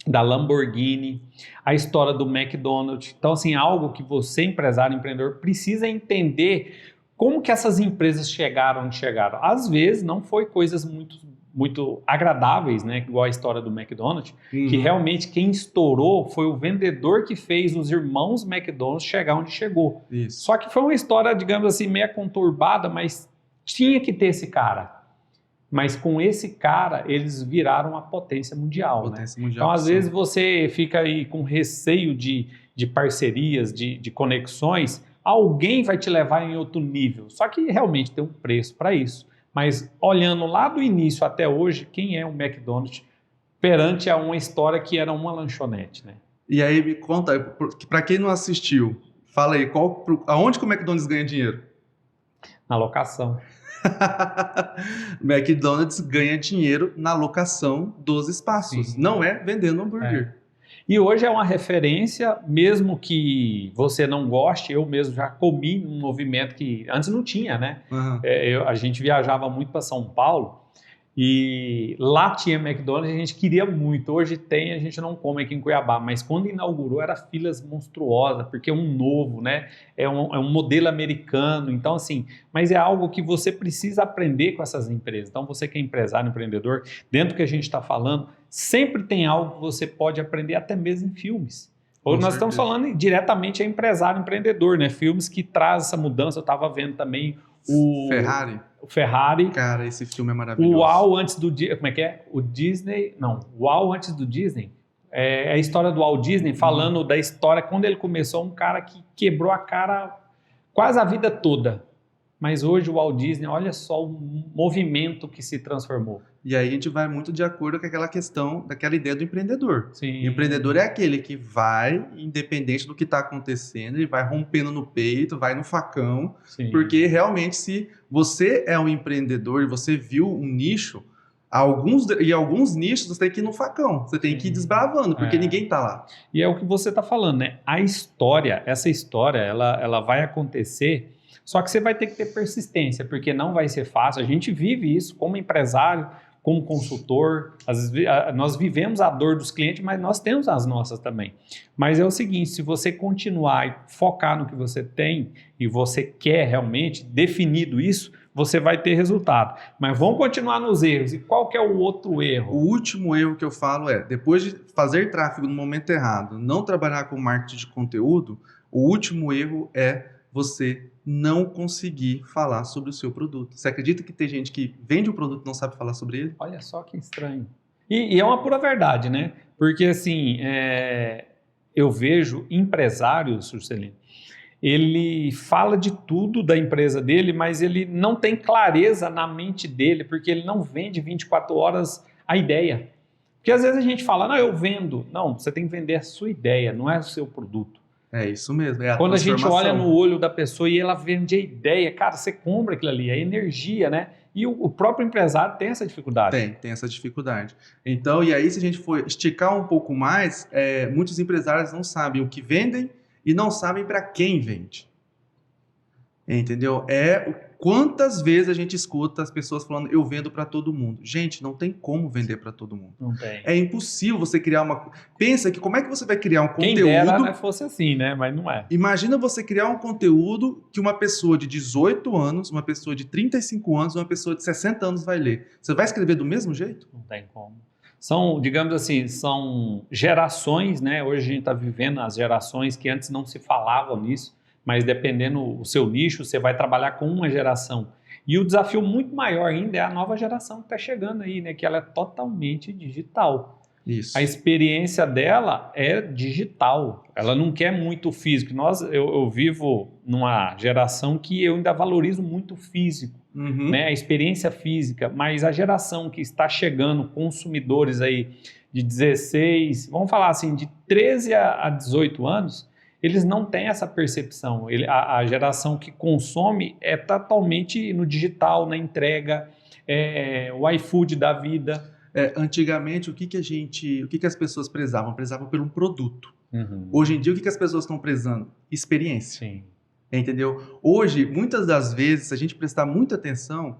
da Lamborghini, a história do McDonald's. Então, assim, algo que você, empresário, empreendedor, precisa entender como que essas empresas chegaram onde chegaram. Às vezes, não foi coisas muito agradáveis, né? Igual a história do McDonald's, que realmente quem estourou foi o vendedor que fez os irmãos McDonald's chegar onde chegou. Isso. Só que foi uma história, digamos assim, meio conturbada, mas tinha que ter esse cara. Mas com esse cara, eles viraram uma potência mundial. Então, às vezes, você fica aí com receio de parcerias, de conexões, alguém vai te levar em outro nível. Só que realmente tem um preço para isso. Mas olhando lá do início até hoje, quem é o McDonald's perante a uma história que era uma lanchonete, né? E aí, me conta, para quem não assistiu, fala aí, aonde que o McDonald's ganha dinheiro? Na locação. McDonald's ganha dinheiro na locação dos espaços, Sim. Não é vendendo hambúrguer. E hoje é uma referência, mesmo que você não goste, eu mesmo já comi um movimento que antes não tinha, né? A gente viajava muito para São Paulo e lá tinha McDonald's, a gente queria muito. Hoje tem, a gente não come aqui em Cuiabá, mas quando inaugurou era filas monstruosas, porque é um novo, né? É um modelo americano, então assim, mas é algo que você precisa aprender com essas empresas. Então você que é empresário, empreendedor, dentro do que a gente está falando, sempre tem algo que você pode aprender até mesmo em filmes. Hoje nós estamos falando diretamente a empresário, empreendedor, né? Filmes que trazem essa mudança. Eu estava vendo também o Ferrari. Cara, esse filme é maravilhoso. O Uau antes do Disney. Como é que é? O Disney. Não, o Uau antes do Disney. É a história do Walt Disney, falando da história quando ele começou, um cara que quebrou a cara quase a vida toda. Mas hoje o Walt Disney, olha só o movimento que se transformou. E aí a gente vai muito de acordo com aquela questão, daquela ideia do empreendedor. Sim. O empreendedor é aquele que vai, independente do que está acontecendo, ele vai rompendo no peito, vai no facão. Sim. Porque realmente se você é um empreendedor e você viu um nicho, alguns nichos você tem que ir no facão, você tem que ir desbravando, porque ninguém está lá. E é o que você está falando, né? Essa história, ela vai acontecer. Só que você vai ter que ter persistência, porque não vai ser fácil. A gente vive isso como empresário, como consultor. Às vezes, nós vivemos a dor dos clientes, mas nós temos as nossas também. Mas é o seguinte, se você continuar e focar no que você tem e você quer realmente, definido isso, você vai ter resultado. Mas vamos continuar nos erros. E qual que é o outro erro? O último erro que eu falo é, depois de fazer tráfego no momento errado, não trabalhar com marketing de conteúdo, o último erro é você não conseguir falar sobre o seu produto. Você acredita que tem gente que vende o produto e não sabe falar sobre ele? Olha só que estranho. E é uma pura verdade, né? Porque assim, eu vejo empresários, Juscelino, ele fala de tudo da empresa dele, mas ele não tem clareza na mente dele, porque ele não vende 24 horas a ideia. Porque às vezes a gente fala, não, eu vendo. Não, você tem que vender a sua ideia, não é o seu produto. É isso mesmo, Quando a gente olha no olho da pessoa e ela vende a ideia, cara, você compra aquilo ali, a energia, né? E o próprio empresário tem essa dificuldade. Tem essa dificuldade. Então, e aí se a gente for esticar um pouco mais, muitos empresários não sabem o que vendem e não sabem para quem vende. Entendeu? Quantas vezes a gente escuta as pessoas falando, eu vendo para todo mundo. Gente, não tem como vender para todo mundo. Não tem. É impossível você criar uma... Pensa que como é que você vai criar um conteúdo... Quem dera, né, fosse assim, né? Mas não é. Imagina você criar um conteúdo que uma pessoa de 18 anos, uma pessoa de 35 anos, uma pessoa de 60 anos vai ler. Você vai escrever do mesmo jeito? Não tem como. São, digamos assim, são gerações, né? Hoje a gente está vivendo as gerações que antes não se falavam nisso. mas dependendo do seu nicho, você vai trabalhar com uma geração. E o desafio muito maior ainda é a nova geração que está chegando aí, né? Que ela é totalmente digital. Isso. A experiência dela é digital, ela não quer muito físico. Eu vivo numa geração que eu ainda valorizo muito o físico, né? A experiência física, mas a geração que está chegando, consumidores aí de 16, vamos falar assim, de 13 a 18 anos, eles não têm essa percepção. A geração que consome é totalmente no digital, na entrega, o iFood da vida. Antigamente, o que as pessoas prezavam? Prezavam por um produto. Hoje em dia, o que as pessoas estão prezando? Experiência. Sim. Entendeu? Hoje, muitas das vezes, se a gente prestar muita atenção,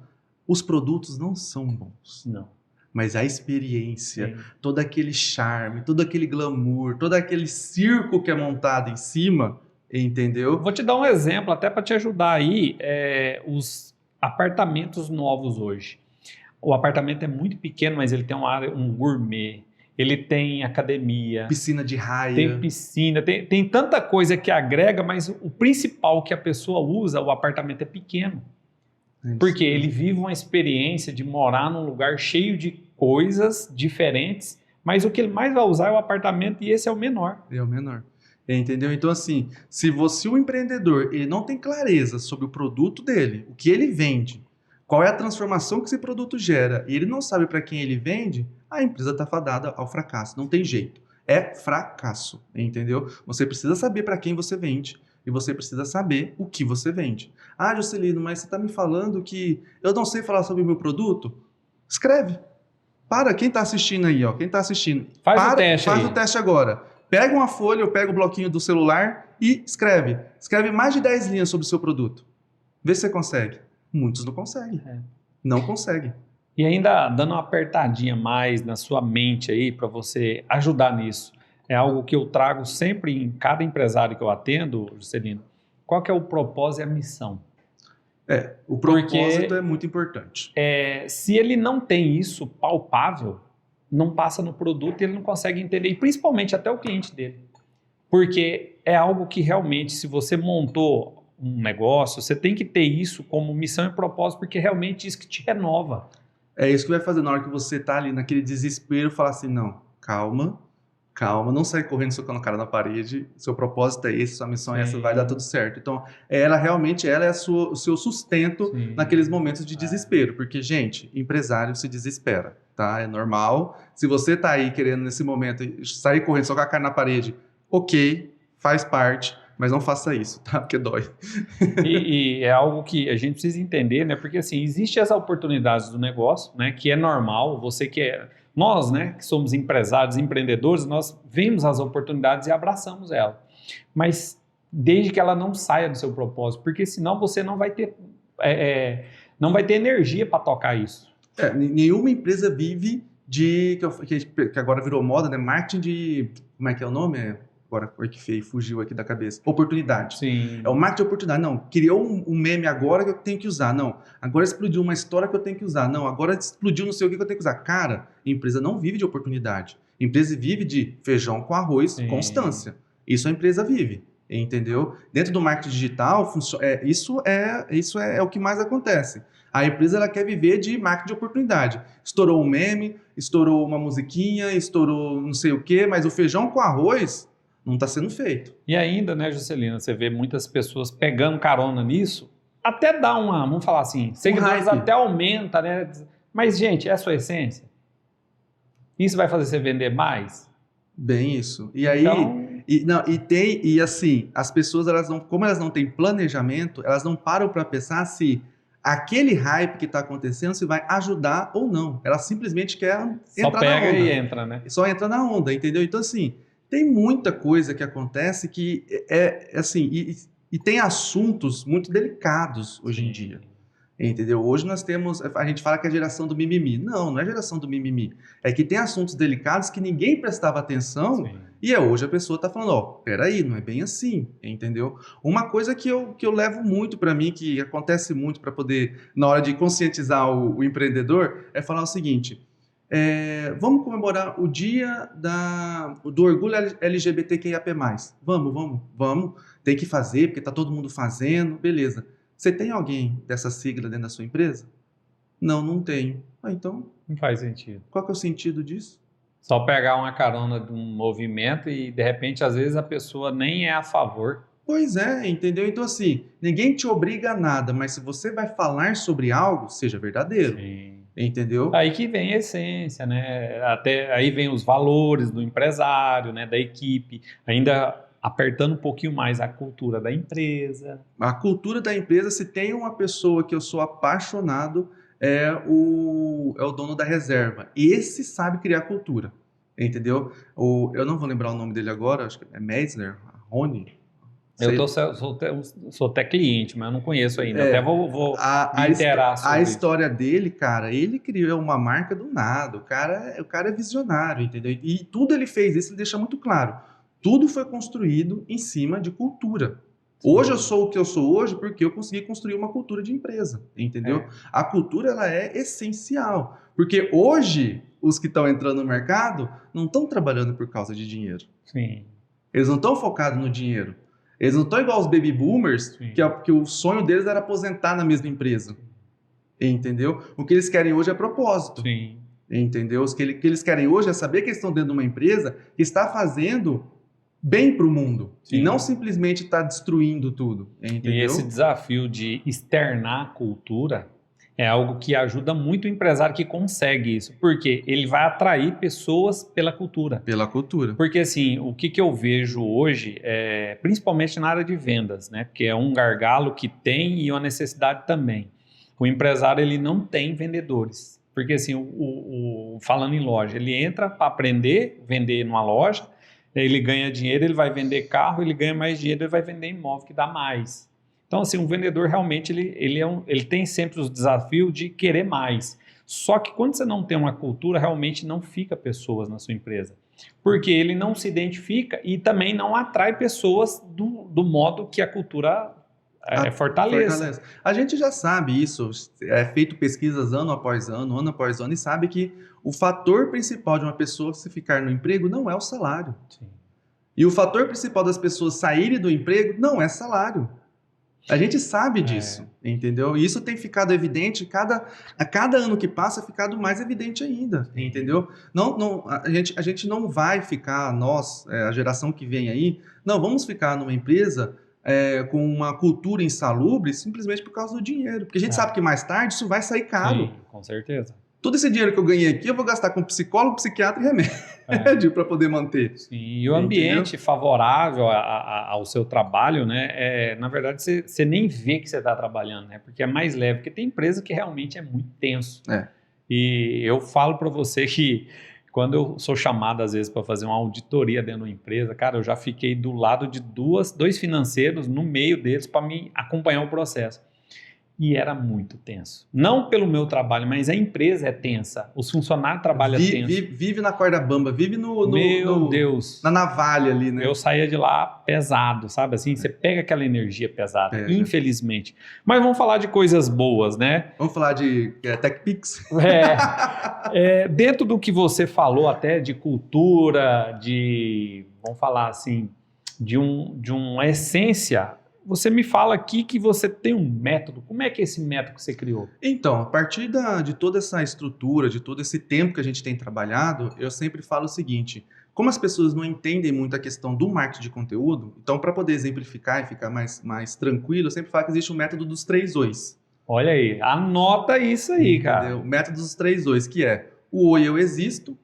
os produtos não são bons. Não. Mas a experiência, Sim. todo aquele charme, todo aquele glamour, todo aquele circo que é montado em cima, entendeu? Vou te dar um exemplo, até para te ajudar aí, os apartamentos novos hoje. O apartamento é muito pequeno, mas ele tem uma área, um gourmet, ele tem academia, Piscina de raia. tem piscina, tem tanta coisa que agrega, mas o principal que a pessoa usa, o apartamento é pequeno. Porque ele vive uma experiência de morar num lugar cheio de coisas diferentes, mas o que ele mais vai usar é o apartamento e esse é o menor. É o menor. Entendeu? Então, assim, se o empreendedor ele não tem clareza sobre o produto dele, o que ele vende, qual é a transformação que esse produto gera, e ele não sabe para quem ele vende, a empresa está fadada ao fracasso. Não tem jeito. É fracasso, entendeu? Você precisa saber para quem você vende e você precisa saber o que você vende. Ah, Juscelino, mas você está me falando que eu não sei falar sobre o meu produto? Escreve. Para, quem está assistindo aí, ó, quem está assistindo, Faz o teste faz aí. o teste agora. Pega uma folha ou pega o bloquinho do celular e escreve. Escreve mais de 10 linhas sobre o seu produto. Vê se você consegue. Muitos não conseguem. Não conseguem. E ainda dando uma apertadinha mais na sua mente aí para você ajudar nisso. É algo que eu trago sempre em cada empresário que eu atendo, Juscelino. Qual que é o propósito e a missão? O propósito é muito importante. Se ele não tem isso palpável, não passa no produto e ele não consegue entender, e principalmente até o cliente dele. Porque é algo que realmente, se você montou um negócio, você tem que ter isso como missão e propósito, porque realmente isso que te renova. É isso que vai fazer na hora que você tá ali naquele desespero, falar assim, não, calma, não sai correndo socando a cara na parede, seu propósito é esse, sua missão é essa, vai dar tudo certo. Então, ela é o seu sustento naqueles momentos de desespero, porque, gente, empresário se desespera, tá? É normal. Se você tá aí querendo, nesse momento, sair correndo, socar a cara na parede, ok, faz parte, mas não faça isso, tá? Porque dói. E é algo que a gente precisa entender, né? Porque, assim, existem as oportunidades do negócio, né? Que é normal, nós, né, que somos empresários, empreendedores, nós vemos as oportunidades e abraçamos ela. Mas desde que ela não saia do seu propósito, porque senão você não vai ter, não vai ter energia para tocar isso. Nenhuma empresa vive que agora virou moda, né? Marketing de... Como é que é o nome? Agora foi que feio, fugiu aqui da cabeça. Oportunidade. Sim. É o marketing de oportunidade. Não, criou um meme agora que eu tenho que usar. Não, agora explodiu uma história que eu tenho que usar. Não, agora explodiu não sei o que eu tenho que usar. Cara, a empresa não vive de oportunidade. A empresa vive de feijão com arroz, constância. Isso a empresa vive, entendeu? Dentro do marketing digital, isso é o que mais acontece. A empresa ela quer viver de marketing de oportunidade. Estourou um meme, estourou uma musiquinha, estourou não sei o quê, mas o feijão com arroz não está sendo feito. E ainda, né, Juscelino, você vê muitas pessoas pegando carona nisso, até dá vamos falar assim, seguidores até aumenta, né? Mas, gente, é a sua essência? Isso vai fazer você vender mais? Bem isso. E aí, então... assim, as pessoas, como elas não têm planejamento, elas não param para pensar se aquele hype que está acontecendo se vai ajudar ou não. Ela simplesmente quer entrar na onda. Só pega e entra, né? Só entra na onda, entendeu? Então, assim, tem muita coisa que acontece que assim, e tem assuntos muito delicados hoje em dia, entendeu? Hoje a gente fala que é a geração do mimimi. Não é geração do mimimi. É que tem assuntos delicados que ninguém prestava atenção e hoje a pessoa está falando, peraí, não é bem assim, entendeu? Uma coisa que eu levo muito para mim, que acontece muito para poder, na hora de conscientizar o empreendedor, é falar o seguinte... vamos comemorar o dia do orgulho LGBTQIAP+. Vamos. tem que fazer porque está todo mundo fazendo, beleza. Você tem alguém dessa sigla dentro da sua empresa? Não, não tenho. Então, não faz sentido. Qual que é o sentido disso? Só pegar uma carona de um movimento e, de repente, às vezes a pessoa nem é a favor. Pois é, entendeu? Então, assim, ninguém te obriga a nada, mas se você vai falar sobre algo, seja verdadeiro. Sim. Entendeu? Aí que vem a essência, né? Até aí vem os valores do empresário, né? Da equipe, ainda apertando um pouquinho mais a cultura da empresa. A cultura da empresa, se tem uma pessoa que eu sou apaixonado, é o dono da reserva. Esse sabe criar cultura, entendeu? Eu não vou lembrar o nome dele agora, acho que é Meisner, Rony. Eu sou até cliente, mas eu não conheço ainda. Até vou me inteirar sobre a história dele, cara, ele criou uma marca do nada. O cara é visionário, entendeu? E tudo ele fez, isso ele deixa muito claro. Tudo foi construído em cima de cultura. Sim. Hoje eu sou o que eu sou hoje porque eu consegui construir uma cultura de empresa, entendeu? A cultura, ela é essencial. Porque hoje, os que estão entrando no mercado não estão trabalhando por causa de dinheiro. Sim. Eles não estão focados no dinheiro. Eles não estão igual os baby boomers, que o sonho deles era aposentar na mesma empresa. Entendeu? O que eles querem hoje é propósito. Sim. Entendeu? O que eles querem hoje é saber que eles estão dentro de uma empresa que está fazendo bem para o mundo. Sim. E não simplesmente está destruindo tudo. Entendeu? E esse desafio de externar a cultura é algo que ajuda muito o empresário que consegue isso, porque ele vai atrair pessoas pela cultura. Pela cultura. Porque assim, o que eu vejo hoje, principalmente na área de vendas, né? Porque é um gargalo que tem e uma necessidade também. O empresário, ele não tem vendedores. Porque assim, falando em loja, ele entra para aprender, vender numa loja, ele ganha dinheiro, ele vai vender carro, ele ganha mais dinheiro, ele vai vender imóvel que dá mais. Então, assim, um vendedor realmente, ele tem sempre os desafios de querer mais. Só que quando você não tem uma cultura, realmente não fica pessoas na sua empresa. Porque ele não se identifica e também não atrai pessoas do modo que a cultura fortalece. A gente já sabe isso, é feito pesquisas ano após ano, e sabe que o fator principal de uma pessoa se ficar no emprego não é o salário. Sim. E o fator principal das pessoas saírem do emprego não é salário. A gente sabe disso, entendeu? E isso tem ficado evidente, a cada ano que passa, ficado mais evidente ainda, entendeu? A gente não vai ficar, a geração que vem aí, não, vamos ficar numa empresa com uma cultura insalubre simplesmente por causa do dinheiro. Porque a gente sabe que mais tarde isso vai sair caro. Sim, com certeza. Todo esse dinheiro que eu ganhei aqui, eu vou gastar com psicólogo, psiquiatra e remédio para poder manter. Sim, e o ambiente favorável ao seu trabalho, né? Na verdade, você nem vê que você está trabalhando, né? Porque é mais leve. Porque tem empresa que realmente é muito tenso. E eu falo para você que quando eu sou chamado, às vezes, para fazer uma auditoria dentro de uma empresa, cara, eu já fiquei do lado de dois financeiros, no meio deles, para me acompanhar o processo. E era muito tenso. Não pelo meu trabalho, mas a empresa é tensa. Os funcionários trabalham tenso. Vive na corda bamba, vive Deus. Na navalha ali, né? Eu saía de lá pesado, sabe assim? Você pega aquela energia pesada, infelizmente. Mas vamos falar de coisas boas, né? Vamos falar de TechPix? Dentro do que você falou até de cultura, vamos falar assim, de uma essência. Você me fala aqui que você tem um método. Como é que é esse método que você criou? Então, a partir de toda essa estrutura, de todo esse tempo que a gente tem trabalhado, eu sempre falo o seguinte, como as pessoas não entendem muito a questão do marketing de conteúdo, então para poder exemplificar e ficar mais tranquilo, eu sempre falo que existe o método dos 3 Ois. Olha aí, anota isso aí, cara. O método dos 3 Ois, que é o Oi, eu existo,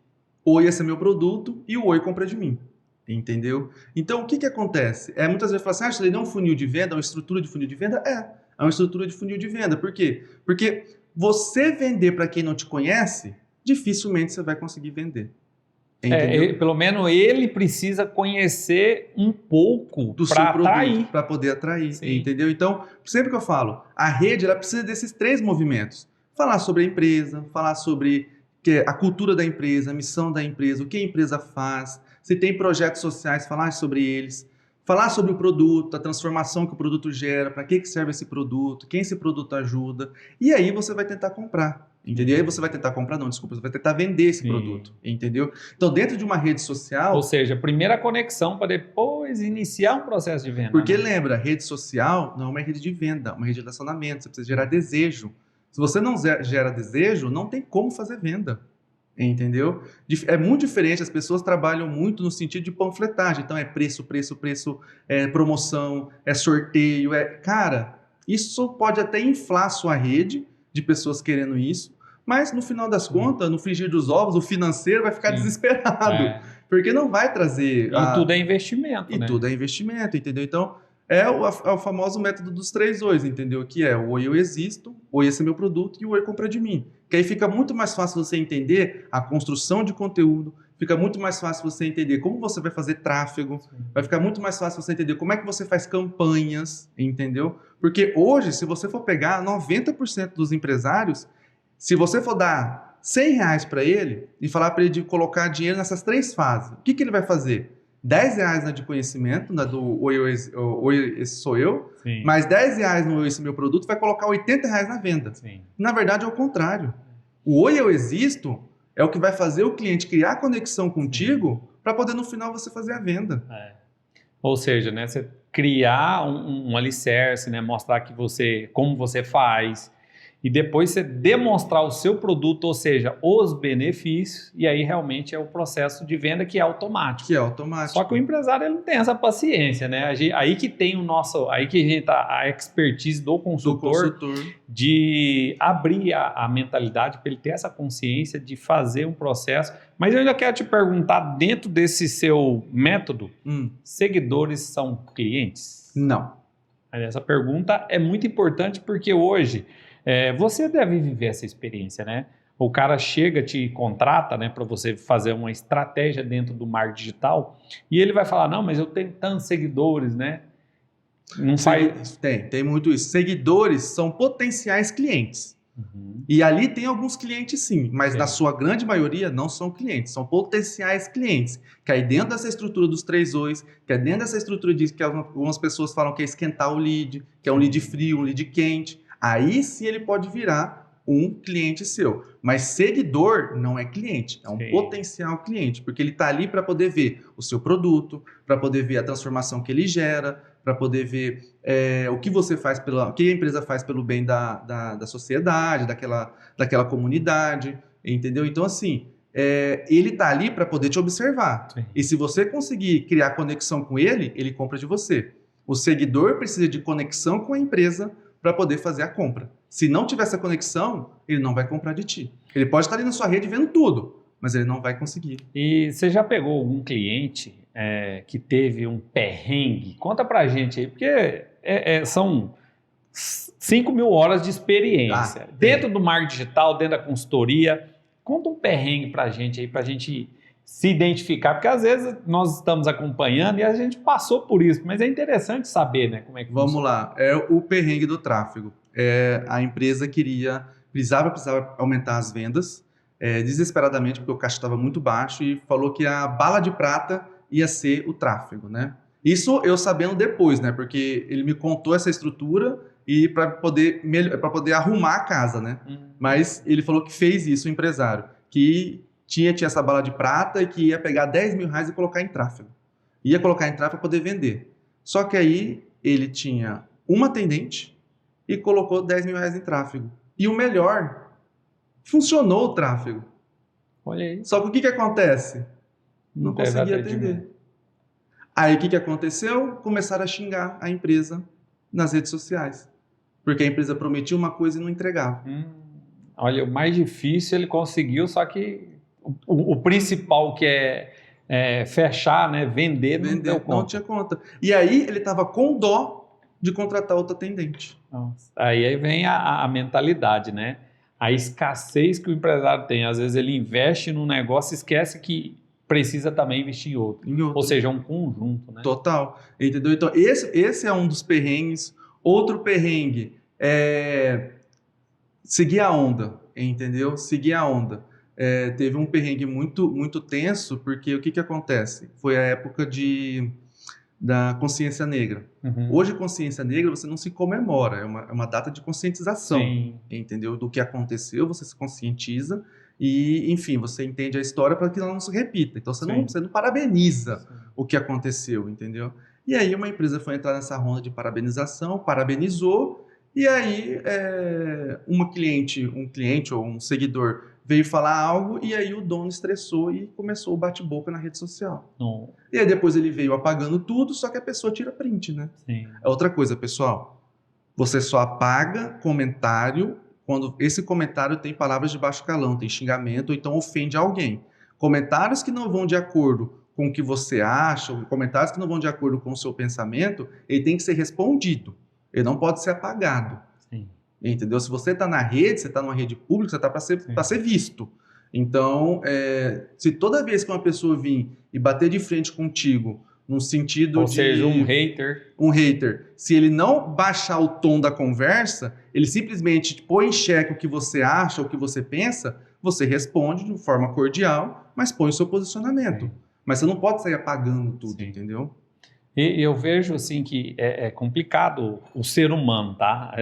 Oi, esse é meu produto e o Oi, compra de mim. Entendeu? Então, o que acontece? Muitas vezes fala assim, ele não é um funil de venda, é uma estrutura de funil de venda? É uma estrutura de funil de venda. Por quê? Porque você vender para quem não te conhece, dificilmente você vai conseguir vender. Pelo menos ele precisa conhecer um pouco do seu produto para poder atrair. Sim. Entendeu? Então, sempre que eu falo, a rede ela precisa desses 3 movimentos. Falar sobre a empresa, falar sobre a cultura da empresa, a missão da empresa, o que a empresa faz, se tem projetos sociais, falar sobre eles, falar sobre o produto, a transformação que o produto gera, para que serve esse produto, quem esse produto ajuda, e aí você vai tentar comprar. Entendeu? Aí você vai tentar comprar, não, desculpa, você vai tentar vender esse produto, entendeu? Então, dentro de uma rede social... Ou seja, primeira conexão para depois iniciar um processo de venda. Porque né? lembra, rede social não é uma rede de venda, é uma rede de relacionamento, você precisa gerar desejo. Se você não gera desejo, não tem como fazer venda, entendeu? É muito diferente, as pessoas trabalham muito no sentido de panfletagem, então é preço, preço, preço, é promoção, é sorteio, Cara, isso pode até inflar a sua rede de pessoas querendo isso, mas no final das contas, no frigir dos ovos, o financeiro vai ficar desesperado, porque não vai trazer... E tudo é investimento, né? E tudo é investimento, entendeu? Então, é o famoso método dos 3 Ois, entendeu? Que é o Oi, eu existo, Oi, esse é meu produto e o Oi, compra de mim. Que aí fica muito mais fácil você entender a construção de conteúdo, fica muito mais fácil você entender como você vai fazer tráfego, vai ficar muito mais fácil você entender como é que você faz campanhas, entendeu? Porque hoje, se você for pegar 90% dos empresários, se você for dar R$100 para ele e falar para ele de colocar dinheiro nessas 3 fases, o que ele vai fazer? R$10 na de conhecimento, na do Oi, esse sou eu, Sim. mais R$10 no Oi, esse meu produto, vai colocar R$80 na venda. Sim. Na verdade, é o contrário. O Oi, eu existo é o que vai fazer o cliente criar conexão contigo para poder, no final, você fazer a venda. Ou seja, né, você criar um alicerce, né, mostrar como você faz, e depois você demonstrar o seu produto, ou seja, os benefícios, e aí realmente é o processo de venda que é automático. Só que o empresário ele não tem essa paciência, né? Aí que tem aí que a gente tá, a expertise do consultor, de abrir a mentalidade para ele ter essa consciência de fazer um processo. Mas eu ainda quero te perguntar, dentro desse seu método, seguidores são clientes? Não. Essa pergunta é muito importante porque hoje você deve viver essa experiência, né? O cara chega, te contrata, né, para você fazer uma estratégia dentro do marketing digital e ele vai falar, não, mas eu tenho tantos seguidores, né? Não faz... Tem muito isso. Seguidores são potenciais clientes. E ali tem alguns clientes sim, mas na sua grande maioria não são clientes, são potenciais clientes. Que aí dentro dessa estrutura dos 3 Ois, que é dentro dessa estrutura diz que algumas pessoas falam que é esquentar o lead, que é um lead frio, um lead quente. Aí sim ele pode virar um cliente seu. Mas seguidor não é cliente, é um potencial cliente, porque ele está ali para poder ver o seu produto, para poder ver a transformação que ele gera, para poder ver o que você faz, o que a empresa faz pelo bem da sociedade, daquela comunidade, entendeu? Então, assim, ele está ali para poder te observar. Sim. E se você conseguir criar conexão com ele, ele compra de você. O seguidor precisa de conexão com a empresa para poder fazer a compra. Se não tiver essa conexão, ele não vai comprar de ti. Ele pode estar ali na sua rede vendo tudo, mas ele não vai conseguir. E você já pegou algum cliente que teve um perrengue? Conta pra gente aí, porque são 5.000 horas de experiência. Dentro do marketing digital, dentro da consultoria, conta um perrengue pra gente aí, pra gente se identificar, porque às vezes nós estamos acompanhando e a gente passou por isso, mas é interessante saber, né, como é que Vamos lá, é o perrengue do tráfego. A empresa precisava aumentar as vendas, desesperadamente, porque o caixa estava muito baixo e falou que a bala de prata ia ser o tráfego, né? Isso eu sabendo depois, né? Porque ele me contou essa estrutura e para poder arrumar a casa, né? Mas ele falou que fez isso, o empresário, que tinha essa bala de prata e que ia pegar R$10.000 e colocar em tráfego. Ia colocar em tráfego para poder vender. Só que aí ele tinha uma atendente e colocou R$10.000 em tráfego. E o melhor, funcionou o tráfego. Olha aí. Só que o que acontece? Não conseguia atender. Aí o que aconteceu? Começaram a xingar a empresa nas redes sociais. Porque a empresa prometia uma coisa e não entregava. Olha, o mais difícil ele conseguiu, só que o principal que é fechar, né, vender, não deu conta. Não tinha conta. E aí ele estava com dó de contratar outro atendente. Nossa. Aí vem a mentalidade, né? A escassez que o empresário tem. Às vezes ele investe num negócio e esquece que precisa também investir em outro. Ou seja, um conjunto, né? Total. Entendeu? Então, esse é um dos perrengues. Outro perrengue é seguir a onda, entendeu? Seguir a onda. Teve um perrengue muito, muito tenso, porque o que acontece? Foi a época da consciência negra. Hoje, consciência negra, você não se comemora, é uma data de conscientização, Sim. entendeu? Do que aconteceu, você se conscientiza e, enfim, você entende a história para que ela não se repita. Então, você não parabeniza o que aconteceu, entendeu? E aí, uma empresa foi entrar nessa ronda de parabenização, parabenizou, e aí, um cliente ou um seguidor veio falar algo, e aí o dono estressou e começou o bate-boca na rede social. E aí depois ele veio apagando tudo, só que a pessoa tira print, né? Sim. É outra coisa, pessoal. Você só apaga comentário quando esse comentário tem palavras de baixo calão, tem xingamento, ou então ofende alguém. Comentários que não vão de acordo com o que você acha, ou comentários que não vão de acordo com o seu pensamento, ele tem que ser respondido. Ele não pode ser apagado. Sim. Entendeu? Se você está na rede, você está numa rede pública, você está para ser visto. Então, se toda vez que uma pessoa vir e bater de frente contigo, no sentido ou seja, um hater, se ele não baixar o tom da conversa, ele simplesmente põe em xeque o que você acha, o que você pensa, você responde de forma cordial, mas põe o seu posicionamento. Sim. Mas você não pode sair apagando tudo, sim, entendeu? E eu vejo assim que é complicado o ser humano, tá?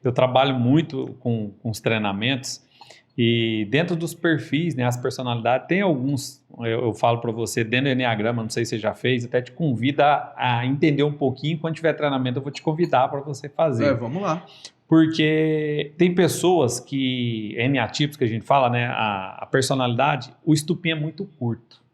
Eu trabalho muito com os treinamentos e dentro dos perfis, né, as personalidades, tem alguns, eu falo para você, dentro do Enneagrama, não sei se você já fez, até te convida a entender um pouquinho, quando tiver treinamento eu vou te convidar para você fazer. Vamos lá. Porque tem pessoas que, Enneatipos que a gente fala, né, a personalidade, o estupim é muito curto.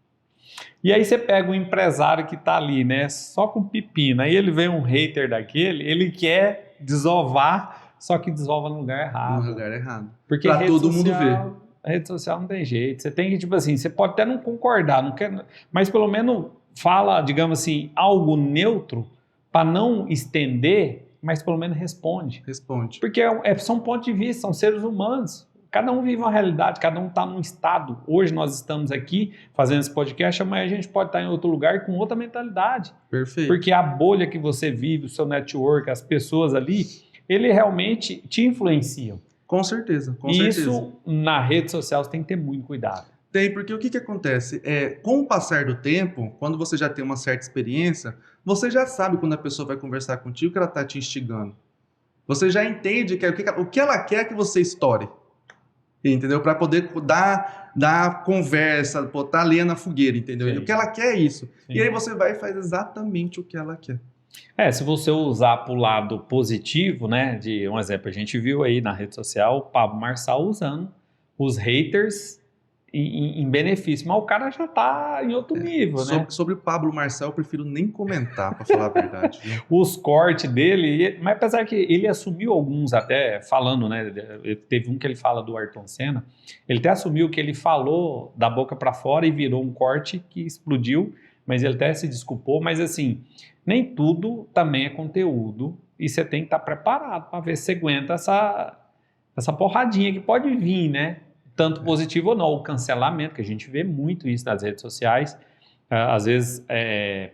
E aí você pega um empresário que está ali, né, só com pepino, aí ele vem um hater daquele, ele quer desovar, só que desova no lugar errado. No lugar errado. Porque para todo mundo ver. A rede social não tem jeito, você tem que, tipo assim, você pode até não concordar, não quer, mas pelo menos fala, digamos assim, algo neutro para não estender, mas pelo menos responde. Responde. Porque são pontos de vista, são seres humanos. Cada um vive uma realidade, cada um está num estado. Hoje nós estamos aqui fazendo esse podcast, amanhã a gente pode estar em outro lugar com outra mentalidade. Perfeito. Porque a bolha que você vive, o seu network, as pessoas ali, ele realmente te influenciam. Com certeza, com certeza. Isso, na rede social, você tem que ter muito cuidado. Tem, porque o que acontece? Com o passar do tempo, quando você já tem uma certa experiência, você já sabe quando a pessoa vai conversar contigo que ela está te instigando. Você já entende o que ela quer que você estoure. Entendeu? Para poder dar conversa, botar lenha na fogueira, entendeu? Sim. O que ela quer é isso. Sim. E aí você vai e faz exatamente o que ela quer. Se você usar para o lado positivo, né? Um exemplo, a gente viu aí na rede social o Pablo Marçal usando os haters em benefício, mas o cara já está em outro nível, né? Sobre o Pablo Marçal, eu prefiro nem comentar, para falar a verdade. Viu? Os cortes dele, mas apesar que ele assumiu alguns até falando, né? Teve um que ele fala do Ayrton Senna, ele até assumiu que ele falou da boca para fora e virou um corte que explodiu, mas ele até se desculpou, mas assim, nem tudo também é conteúdo e você tem que estar preparado para ver se você aguenta essa porradinha que pode vir, né? Tanto positivo ou não, o cancelamento, que a gente vê muito isso nas redes sociais, às vezes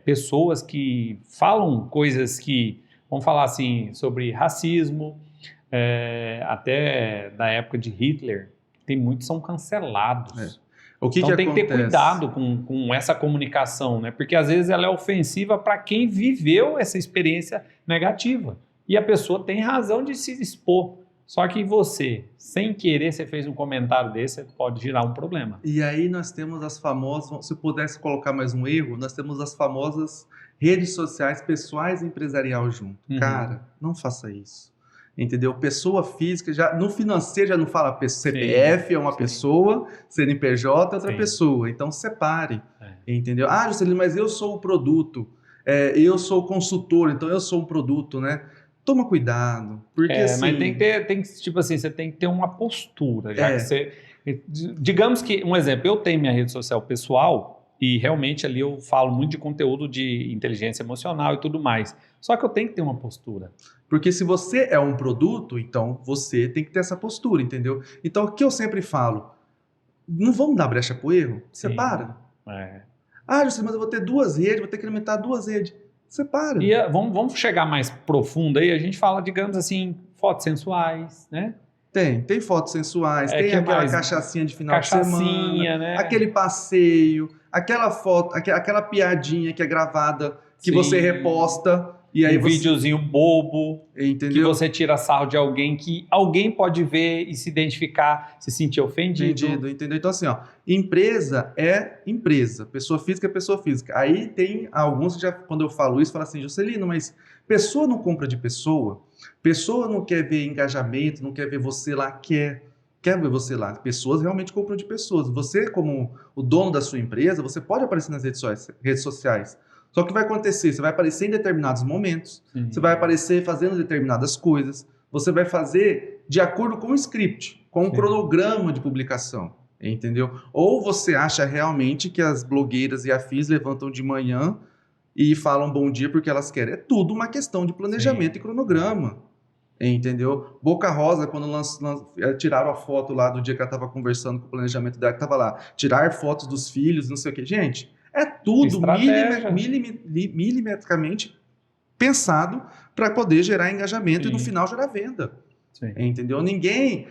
pessoas que falam coisas que, vamos falar assim, sobre racismo, até da época de Hitler, tem muitos que são cancelados. Então tem que ter cuidado com essa comunicação, né? Porque às vezes ela é ofensiva para quem viveu essa experiência negativa, e a pessoa tem razão de se expor. Só que você, sem querer, você fez um comentário desse, pode gerar um problema. E aí nós temos as famosas, se pudesse colocar mais um erro, nós temos as famosas redes sociais pessoais e empresarial junto. Uhum. Cara, não faça isso. Entendeu? Pessoa física, no financeiro já não fala CPF, é uma pessoa, CNPJ é outra pessoa. Então separe. Entendeu? Juscelino, mas eu sou o produto. Eu sou o consultor, então eu sou um produto, né? Toma cuidado, porque assim... Mas tipo assim, você tem que ter uma postura, já que você... Digamos que, um exemplo, eu tenho minha rede social pessoal e realmente ali eu falo muito de conteúdo de inteligência emocional e tudo mais, só que eu tenho que ter uma postura. Porque se você é um produto, então você tem que ter essa postura, entendeu? Então, o que eu sempre falo, não vamos dar brecha pro erro? Separa. Juscelino, mas eu vou ter 2 redes, vou ter que alimentar 2 redes. Separa. E vamos chegar mais profundo aí, a gente fala, digamos assim, fotos sensuais, né? Tem fotos sensuais, tem aquela cachaçinha de final de semana, né? Aquele passeio, aquela foto, aquela piadinha que é gravada que você reposta. E aí videozinho bobo, entendeu? Que você tira sarro de alguém que alguém pode ver e se identificar, se sentir ofendido. Entendeu? Então assim, ó, empresa é empresa, pessoa física é pessoa física. Aí tem alguns que já, quando eu falo isso, falam assim, Juscelino, mas pessoa não compra de pessoa não quer ver engajamento, não quer ver você lá, quer ver você lá. Pessoas realmente compram de pessoas. Você, como o dono da sua empresa, você pode aparecer nas redes sociais. Só que o que vai acontecer? Você vai aparecer em determinados momentos, você vai aparecer fazendo determinadas coisas, você vai fazer de acordo com o script, com um cronograma de publicação, entendeu? Ou você acha realmente que as blogueiras e afins levantam de manhã e falam bom dia porque elas querem. É tudo uma questão de planejamento e cronograma, entendeu? Boca Rosa, quando tiraram a foto lá do dia que ela estava conversando com o planejamento dela, que estava lá, tirar fotos dos filhos, não sei o que. Gente, é tudo milimetricamente pensado para poder gerar engajamento e no final gerar venda. Entendeu? Ninguém...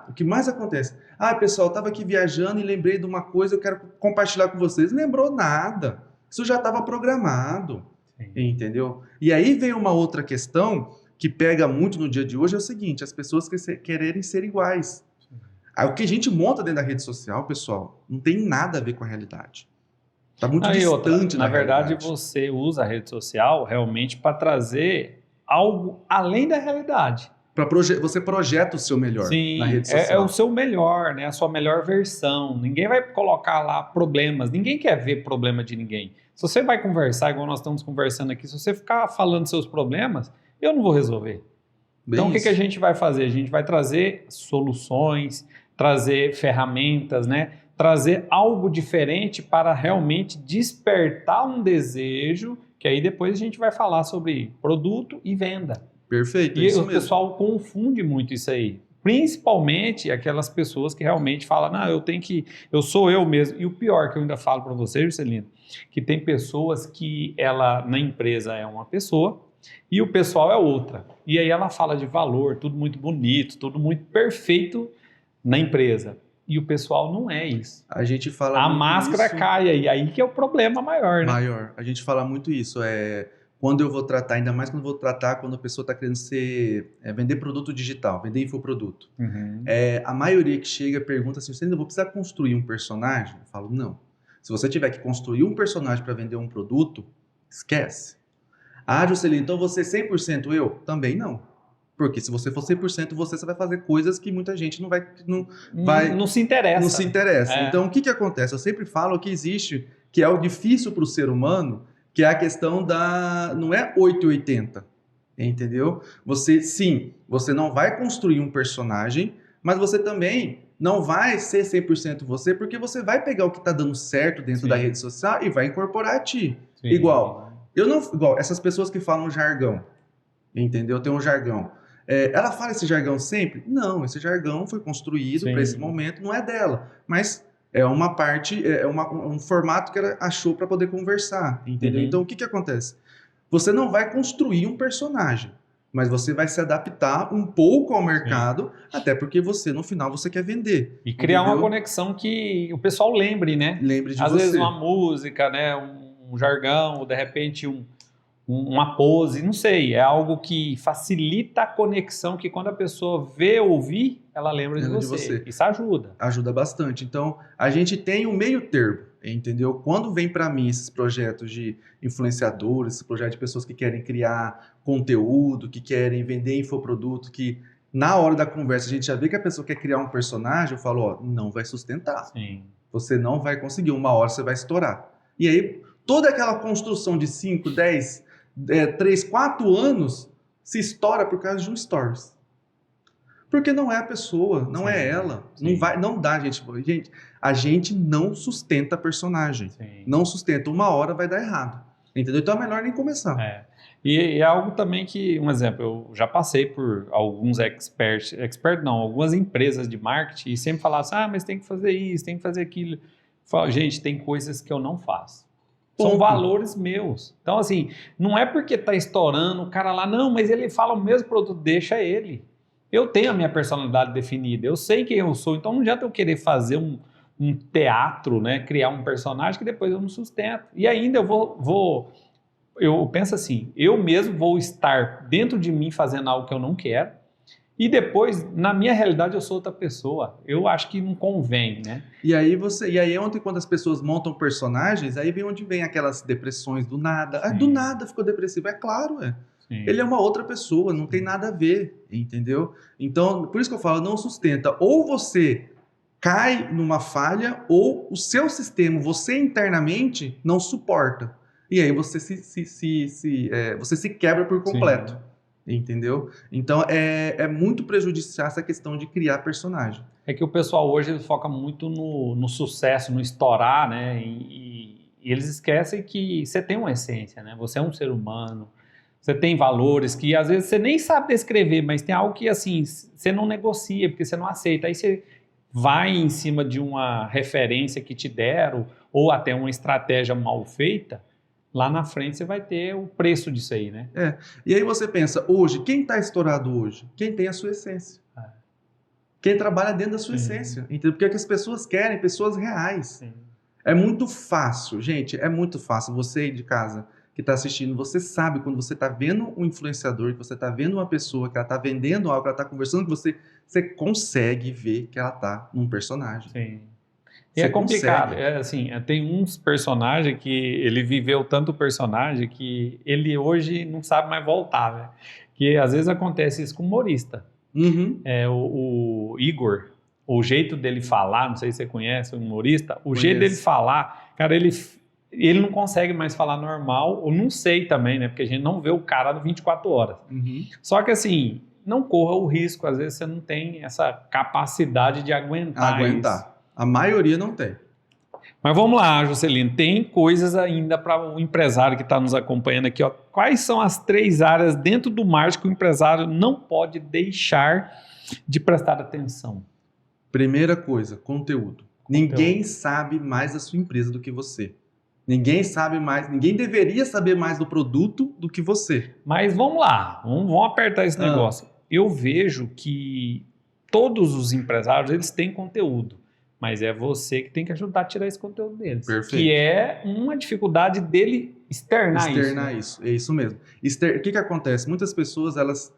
o que mais acontece? Pessoal, eu estava aqui viajando e lembrei de uma coisa, eu quero compartilhar com vocês. Não lembrou nada. Isso já estava programado. Entendeu? E aí vem uma outra questão que pega muito no dia de hoje, é o seguinte, as pessoas quererem ser iguais. O que a gente monta dentro da rede social, pessoal, não tem nada a ver com a realidade. Está muito distante na verdade, você usa a rede social realmente para trazer algo além da realidade. Você projeta o seu melhor na rede social. É o seu melhor, né? A sua melhor versão. Ninguém vai colocar lá problemas. Ninguém quer ver problema de ninguém. Se você vai conversar, igual nós estamos conversando aqui, se você ficar falando seus problemas, eu não vou resolver. Então, o que a gente vai fazer? A gente vai trazer soluções, trazer ferramentas, né? Trazer algo diferente para realmente despertar um desejo, que aí depois a gente vai falar sobre produto e venda. Perfeito, e o pessoal confunde muito isso aí. Principalmente aquelas pessoas que realmente falam, eu sou eu mesmo. E o pior que eu ainda falo para você, Juscelino, que tem pessoas que ela na empresa é uma pessoa e o pessoal é outra. E aí ela fala de valor, tudo muito bonito, tudo muito perfeito na empresa. E o pessoal não é isso. A gente fala a máscara isso... cai aí que é o problema maior, né? A gente fala muito isso. Quando eu vou tratar, ainda mais quando eu vou tratar quando a pessoa está querendo vender produto digital, vender infoproduto. A maioria que chega pergunta assim, você ainda vou precisar construir um personagem? Eu falo, não. Se você tiver que construir um personagem para vender um produto, esquece. Juscelino, então você é 100% eu? Também não. Porque se você for 100% você vai fazer coisas que muita gente não se interessa. Não se interessa. Então, o que acontece? Eu sempre falo que existe, que é o difícil para o ser humano, que é a questão não é 880, entendeu? Você não vai construir um personagem, mas você também não vai ser 100% você, porque você vai pegar o que está dando certo dentro da rede social e vai incorporar a ti. Igual essas pessoas que falam jargão, entendeu? Tem um jargão. Ela fala esse jargão sempre? Não, esse jargão foi construído para esse momento, não é dela, mas é uma parte, um formato que ela achou para poder conversar, entendeu? Então, o que acontece? Você não vai construir um personagem, mas você vai se adaptar um pouco ao mercado, até porque no final, você quer vender. E criar uma conexão que o pessoal lembre, né? Lembre de Às você. vezes uma música, né? Um jargão, ou de repente uma pose, não sei, é algo que facilita a conexão, que quando a pessoa vê, ouvir, ela lembra de você. Isso ajuda. Ajuda bastante. Então, a gente tem um meio termo, entendeu? Quando vem para mim esses projetos de influenciadores, esse projeto de pessoas que querem criar conteúdo, que querem vender infoproduto, que na hora da conversa a gente já vê que a pessoa quer criar um personagem, eu falo, não vai sustentar. Você não vai conseguir, uma hora você vai estourar. E aí, toda aquela construção de 5, 10... 3, 4 anos se estoura por causa de um stories. Porque não é a pessoa, não é ela. Não dá, gente. A gente não sustenta personagem. Não sustenta. Uma hora vai dar errado. Entendeu? Então é melhor nem começar. E é algo também que, um exemplo, eu já passei por alguns algumas empresas de marketing e sempre falavam assim, mas tem que fazer isso, tem que fazer aquilo. Eu falo, gente, tem coisas que eu não faço. São valores meus. Então, assim, não é porque tá estourando o cara lá, não, mas ele fala o mesmo produto, deixa ele. Eu tenho a minha personalidade definida, eu sei quem eu sou, então não adianta eu querer fazer um teatro, né, criar um personagem que depois eu não sustento. E ainda eu vou eu penso assim, eu mesmo vou estar dentro de mim fazendo algo que eu não quero, e depois, na minha realidade, eu sou outra pessoa. Eu acho que não convém, né? E aí ontem, quando as pessoas montam personagens, aí vem onde vem aquelas depressões do nada. Ah, do nada ficou depressivo. É claro, Sim. Ele é uma outra pessoa, não tem nada a ver, entendeu? Então, por isso que eu falo, não sustenta. Ou você cai numa falha, ou o seu sistema, você internamente, não suporta. E aí você você se quebra por completo. Sim. Entendeu? Então é muito prejudicial essa questão de criar personagem. É que o pessoal hoje foca muito no sucesso, no estourar, né? E eles esquecem que você tem uma essência, né? Você é um ser humano, você tem valores que às vezes você nem sabe descrever, mas tem algo que assim você não negocia, porque você não aceita. Aí você vai em cima de uma referência que te deram ou até uma estratégia mal feita. Lá na frente você vai ter o preço disso aí, né? E aí você pensa, hoje, quem está estourado hoje? Quem tem a sua essência. Quem trabalha dentro da sua essência. Entendeu? Porque é que as pessoas querem, pessoas reais. Sim. É muito fácil, gente, é muito fácil. Você aí de casa que está assistindo, você sabe quando você está vendo um influenciador, que você está vendo uma pessoa, que ela está vendendo algo, que ela está conversando com você, você consegue ver que ela está num personagem. Sim. E é complicado, assim, tem uns personagens que ele viveu tanto personagem que ele hoje não sabe mais voltar, né? Que às vezes acontece isso com humorista. Uhum. O Igor, o jeito dele falar, não sei se você conhece o humorista, jeito dele falar, cara, ele não consegue mais falar normal, ou não sei também, né? Porque a gente não vê o cara 24 horas. Uhum. Só que assim, não corra o risco, às vezes você não tem essa capacidade de aguentar isso. A maioria não tem. Mas vamos lá, Juscelino, tem coisas ainda para o empresário que está nos acompanhando aqui. Ó. Quais são as 3 áreas dentro do marketing que o empresário não pode deixar de prestar atenção? Primeira coisa, conteúdo. Ninguém sabe mais da sua empresa do que você. Ninguém sabe mais, ninguém deveria saber mais do produto do que você. Mas vamos lá, vamos apertar esse negócio. Eu vejo que todos os empresários, eles têm conteúdo. Mas é você que tem que ajudar a tirar esse conteúdo deles. Perfeito. Que é uma dificuldade dele externar isso. Externar isso, é isso mesmo. O que acontece? Muitas pessoas, elas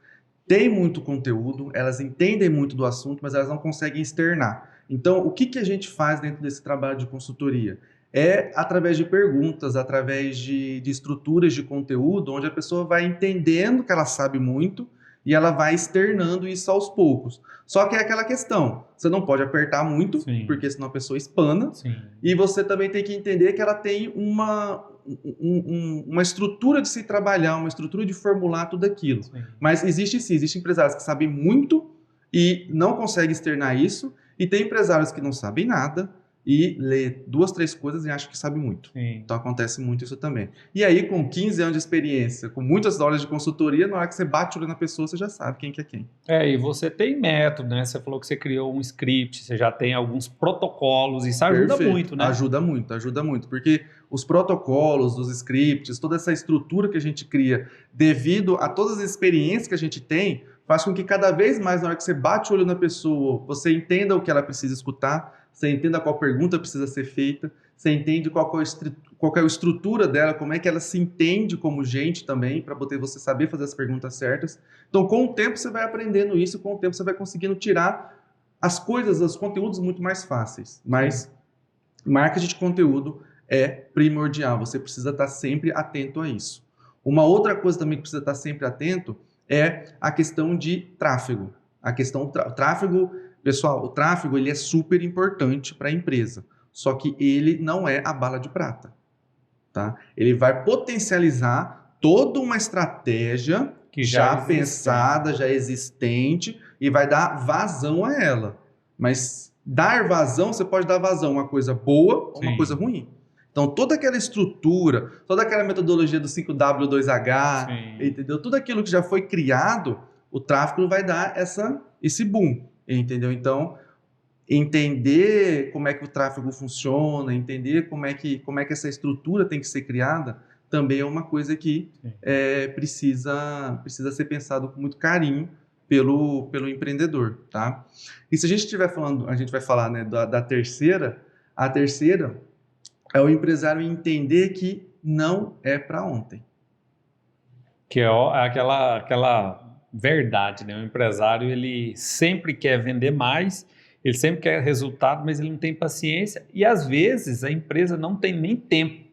têm muito conteúdo, elas entendem muito do assunto, mas elas não conseguem externar. Então, o que a gente faz dentro desse trabalho de consultoria? É através de perguntas, através de estruturas de conteúdo, onde a pessoa vai entendendo que ela sabe muito, e ela vai externando isso aos poucos. Só que é aquela questão, você não pode apertar muito, porque senão a pessoa espana, e você também tem que entender que ela tem uma estrutura de se trabalhar, uma estrutura de formular tudo aquilo. Mas existem empresários que sabem muito e não conseguem externar isso, e tem empresários que não sabem nada, e lê 2, 3 coisas e acha que sabe muito. Então acontece muito isso também. E aí, com 15 anos de experiência, com muitas horas de consultoria, na hora que você bate o olho na pessoa, você já sabe quem que é quem. E você tem método, né? Você falou que você criou um script, você já tem alguns protocolos, isso ajuda muito, né? Ajuda muito, porque os protocolos, os scripts, toda essa estrutura que a gente cria, devido a todas as experiências que a gente tem, faz com que cada vez mais, na hora que você bate o olho na pessoa, você entenda o que ela precisa escutar, você entenda qual pergunta precisa ser feita, você entende qual é a estrutura dela, como é que ela se entende como gente também, para poder você saber fazer as perguntas certas. Então, com o tempo, você vai aprendendo isso, com o tempo, você vai conseguindo tirar as coisas, os conteúdos muito mais fáceis. Mas marketing de conteúdo é primordial, você precisa estar sempre atento a isso. Uma outra coisa também que precisa estar sempre atento é a questão de tráfego. Tráfego, pessoal, o tráfego ele é super importante para a empresa, só que ele não é a bala de prata. Tá? Ele vai potencializar toda uma estratégia que já pensada, já existente, e vai dar vazão a ela. Mas dar vazão, você pode dar vazão a uma coisa boa ou uma coisa ruim. Então, toda aquela estrutura, toda aquela metodologia do 5W2H, entendeu? Tudo aquilo que já foi criado, o tráfego vai dar esse boom, entendeu? Então, entender como é que o tráfego funciona, entender como é que essa estrutura tem que ser criada, também é uma coisa que precisa ser pensado com muito carinho pelo empreendedor, tá? E se a gente estiver falando, a gente vai falar, né, da terceira, a terceira é o empresário entender que não é para ontem. Que é aquela verdade, né? O empresário, ele sempre quer vender mais, ele sempre quer resultado, mas ele não tem paciência e às vezes a empresa não tem nem tempo.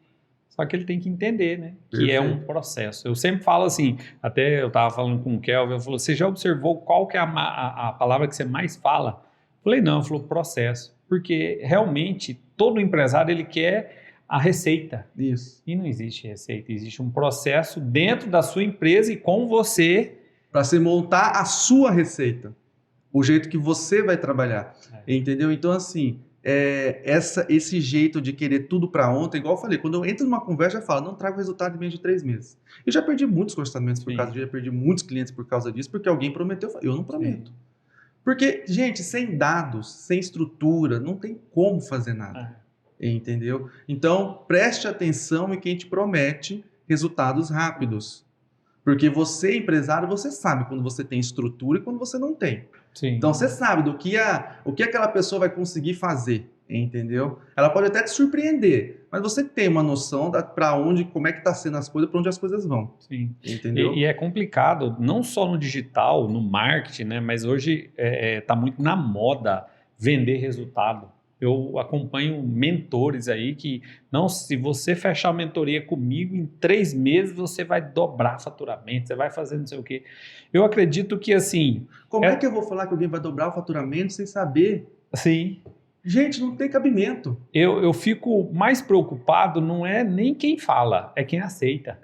Só que ele tem que entender, né? Que é um processo. Eu sempre falo assim, até eu estava falando com o Kelvin, eu falei, você já observou qual que é a palavra que você mais fala? Eu falei, não, ele falou processo. Porque realmente todo empresário ele quer a receita. Isso. E não existe receita, existe um processo dentro da sua empresa e com você. Para você montar a sua receita. O jeito que você vai trabalhar. Entendeu? Então, assim, esse jeito de querer tudo para ontem, igual eu falei, quando eu entro numa conversa, eu falo, não trago resultado em menos de 3 meses. Eu já perdi muitos orçamentos por causa disso, já perdi muitos clientes por causa disso, porque alguém prometeu, eu não prometo. Sim. Porque, gente, sem dados, sem estrutura, não tem como fazer nada. Entendeu? Então, preste atenção em quem te promete resultados rápidos. Porque você, empresário, você sabe quando você tem estrutura e quando você não tem. Sim. Então, você sabe o que aquela pessoa vai conseguir fazer, entendeu? Ela pode até te surpreender, mas você tem uma noção para onde, como é que está sendo as coisas, para onde as coisas vão. Sim. Entendeu? E é complicado, não só no digital, no marketing, né? Mas hoje está muito na moda vender resultado. Eu acompanho mentores aí que, não, se você fechar a mentoria comigo, em 3 meses você vai dobrar faturamento, você vai fazer não sei o quê. Eu acredito que assim... Como é que eu vou falar que alguém vai dobrar o faturamento sem saber? Sim. Gente, não tem cabimento. Eu fico mais preocupado, não é nem quem fala, é quem aceita.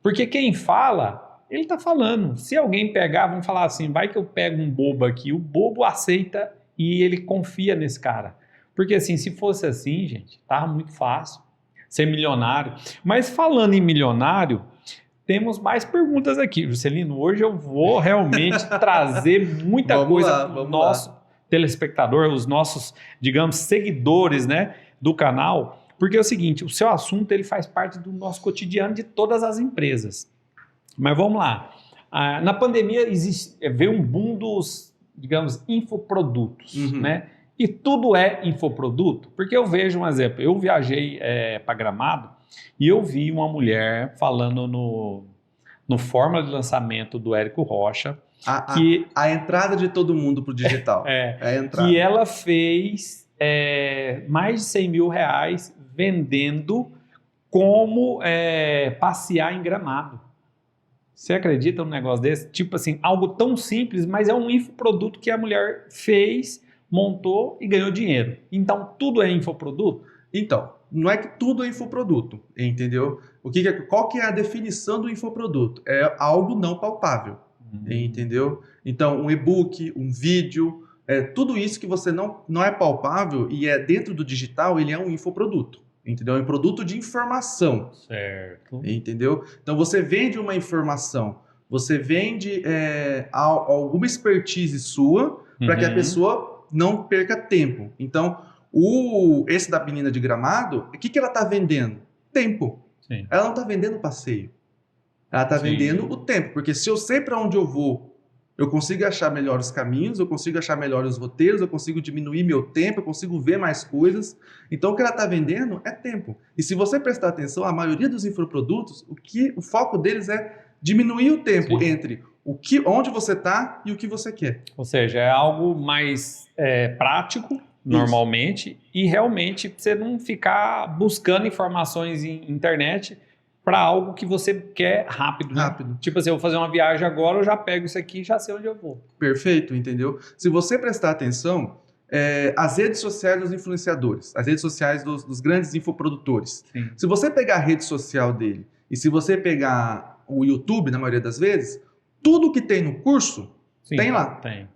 Porque quem fala, ele está falando. Se alguém pegar, vamos falar assim, vai que eu pego um bobo aqui, o bobo aceita e ele confia nesse cara. Porque assim, se fosse assim, gente, tava muito fácil ser milionário. Mas falando em milionário, temos mais perguntas aqui, Juscelino. Hoje eu vou realmente trazer muita coisa para o nosso telespectador, os nossos, digamos, seguidores, né, do canal. Porque é o seguinte, o seu assunto ele faz parte do nosso cotidiano de todas as empresas. Mas vamos lá. Na pandemia veio um boom dos, digamos, infoprodutos, né? E tudo é infoproduto, porque eu vejo um exemplo, eu viajei para Gramado e eu vi uma mulher falando no Fórmula de Lançamento do Érico Rocha, a entrada de todo mundo para o digital. A entrada. Que ela fez mais de 100 mil reais vendendo como passear em Gramado. Você acredita num negócio desse? Tipo assim, algo tão simples, mas é um infoproduto que a mulher fez, montou e ganhou dinheiro. Então, tudo é infoproduto? Então, não é que tudo é infoproduto, entendeu? Qual que é a definição do infoproduto? É algo não palpável, entendeu? Então, um e-book, um vídeo, tudo isso que você não é palpável e é dentro do digital, ele é um infoproduto, entendeu? É um produto de informação. Certo. Entendeu? Então, você vende uma informação, você vende alguma expertise sua para que a pessoa não perca tempo. Então, esse da menina de Gramado, o que ela está vendendo? Tempo. Sim. Ela não está vendendo passeio. Ela está vendendo o tempo. Porque se eu sei para onde eu vou, eu consigo achar melhores caminhos, eu consigo achar melhores roteiros, eu consigo diminuir meu tempo, eu consigo ver mais coisas. Então, o que ela está vendendo é tempo. E se você prestar atenção, a maioria dos infoprodutos, o foco deles é diminuir o tempo entre onde você está e o que você quer. Ou seja, é algo mais prático, normalmente, e realmente você não ficar buscando informações em internet para algo que você quer rápido. Rápido. Tipo assim, eu vou fazer uma viagem agora, eu já pego isso aqui e já sei onde eu vou. Perfeito, entendeu? Se você prestar atenção, as redes sociais dos influenciadores, as redes sociais dos grandes infoprodutores. Sim. Se você pegar a rede social dele e se você pegar o YouTube, na maioria das vezes, tudo que tem no curso, tem lá. Tem.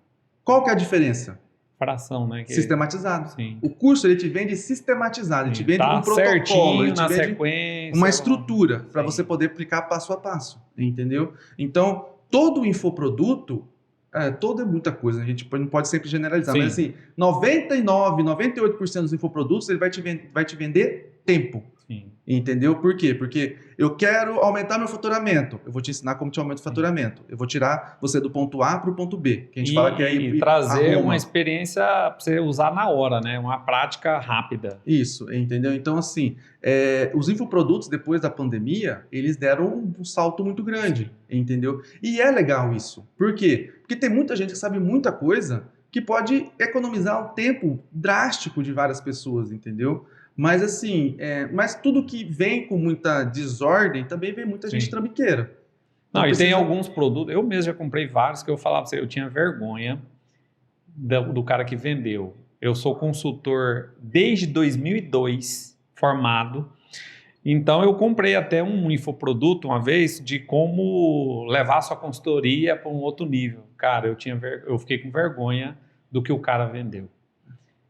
Qual que é a diferença? Fração, né? Sistematizado. Sim. O curso, ele te vende sistematizado, ele te vende um protocolo, certinho, ele te na vende sequência, uma estrutura para você poder aplicar passo a passo, entendeu? Então, todo infoproduto, todo é muita coisa, a gente não pode sempre generalizar, mas assim, 99, 98% dos infoprodutos, ele vai te vender tempo. Sim. Entendeu? Por quê? Porque eu quero aumentar meu faturamento. Eu vou te ensinar como te aumenta o faturamento. Eu vou tirar você do ponto A para o ponto B. Que a gente fala que é E trazer arruma. uma experiência para você usar na hora, né? Uma prática rápida. Isso, entendeu? Então, assim, os infoprodutos, depois da pandemia, eles deram um salto muito grande, entendeu? E é legal isso. Por quê? Porque tem muita gente que sabe muita coisa que pode economizar um tempo drástico de várias pessoas, entendeu? Mas, assim, mas tudo que vem com muita desordem, também vem muita gente trambiqueira. Então, não, e tem alguns produtos, eu mesmo já comprei vários que eu falava pra você, eu tinha vergonha do cara que vendeu. Eu sou consultor desde 2002, formado. Então, eu comprei até um infoproduto uma vez de como levar a sua consultoria para um outro nível. Cara, eu fiquei com vergonha do que o cara vendeu.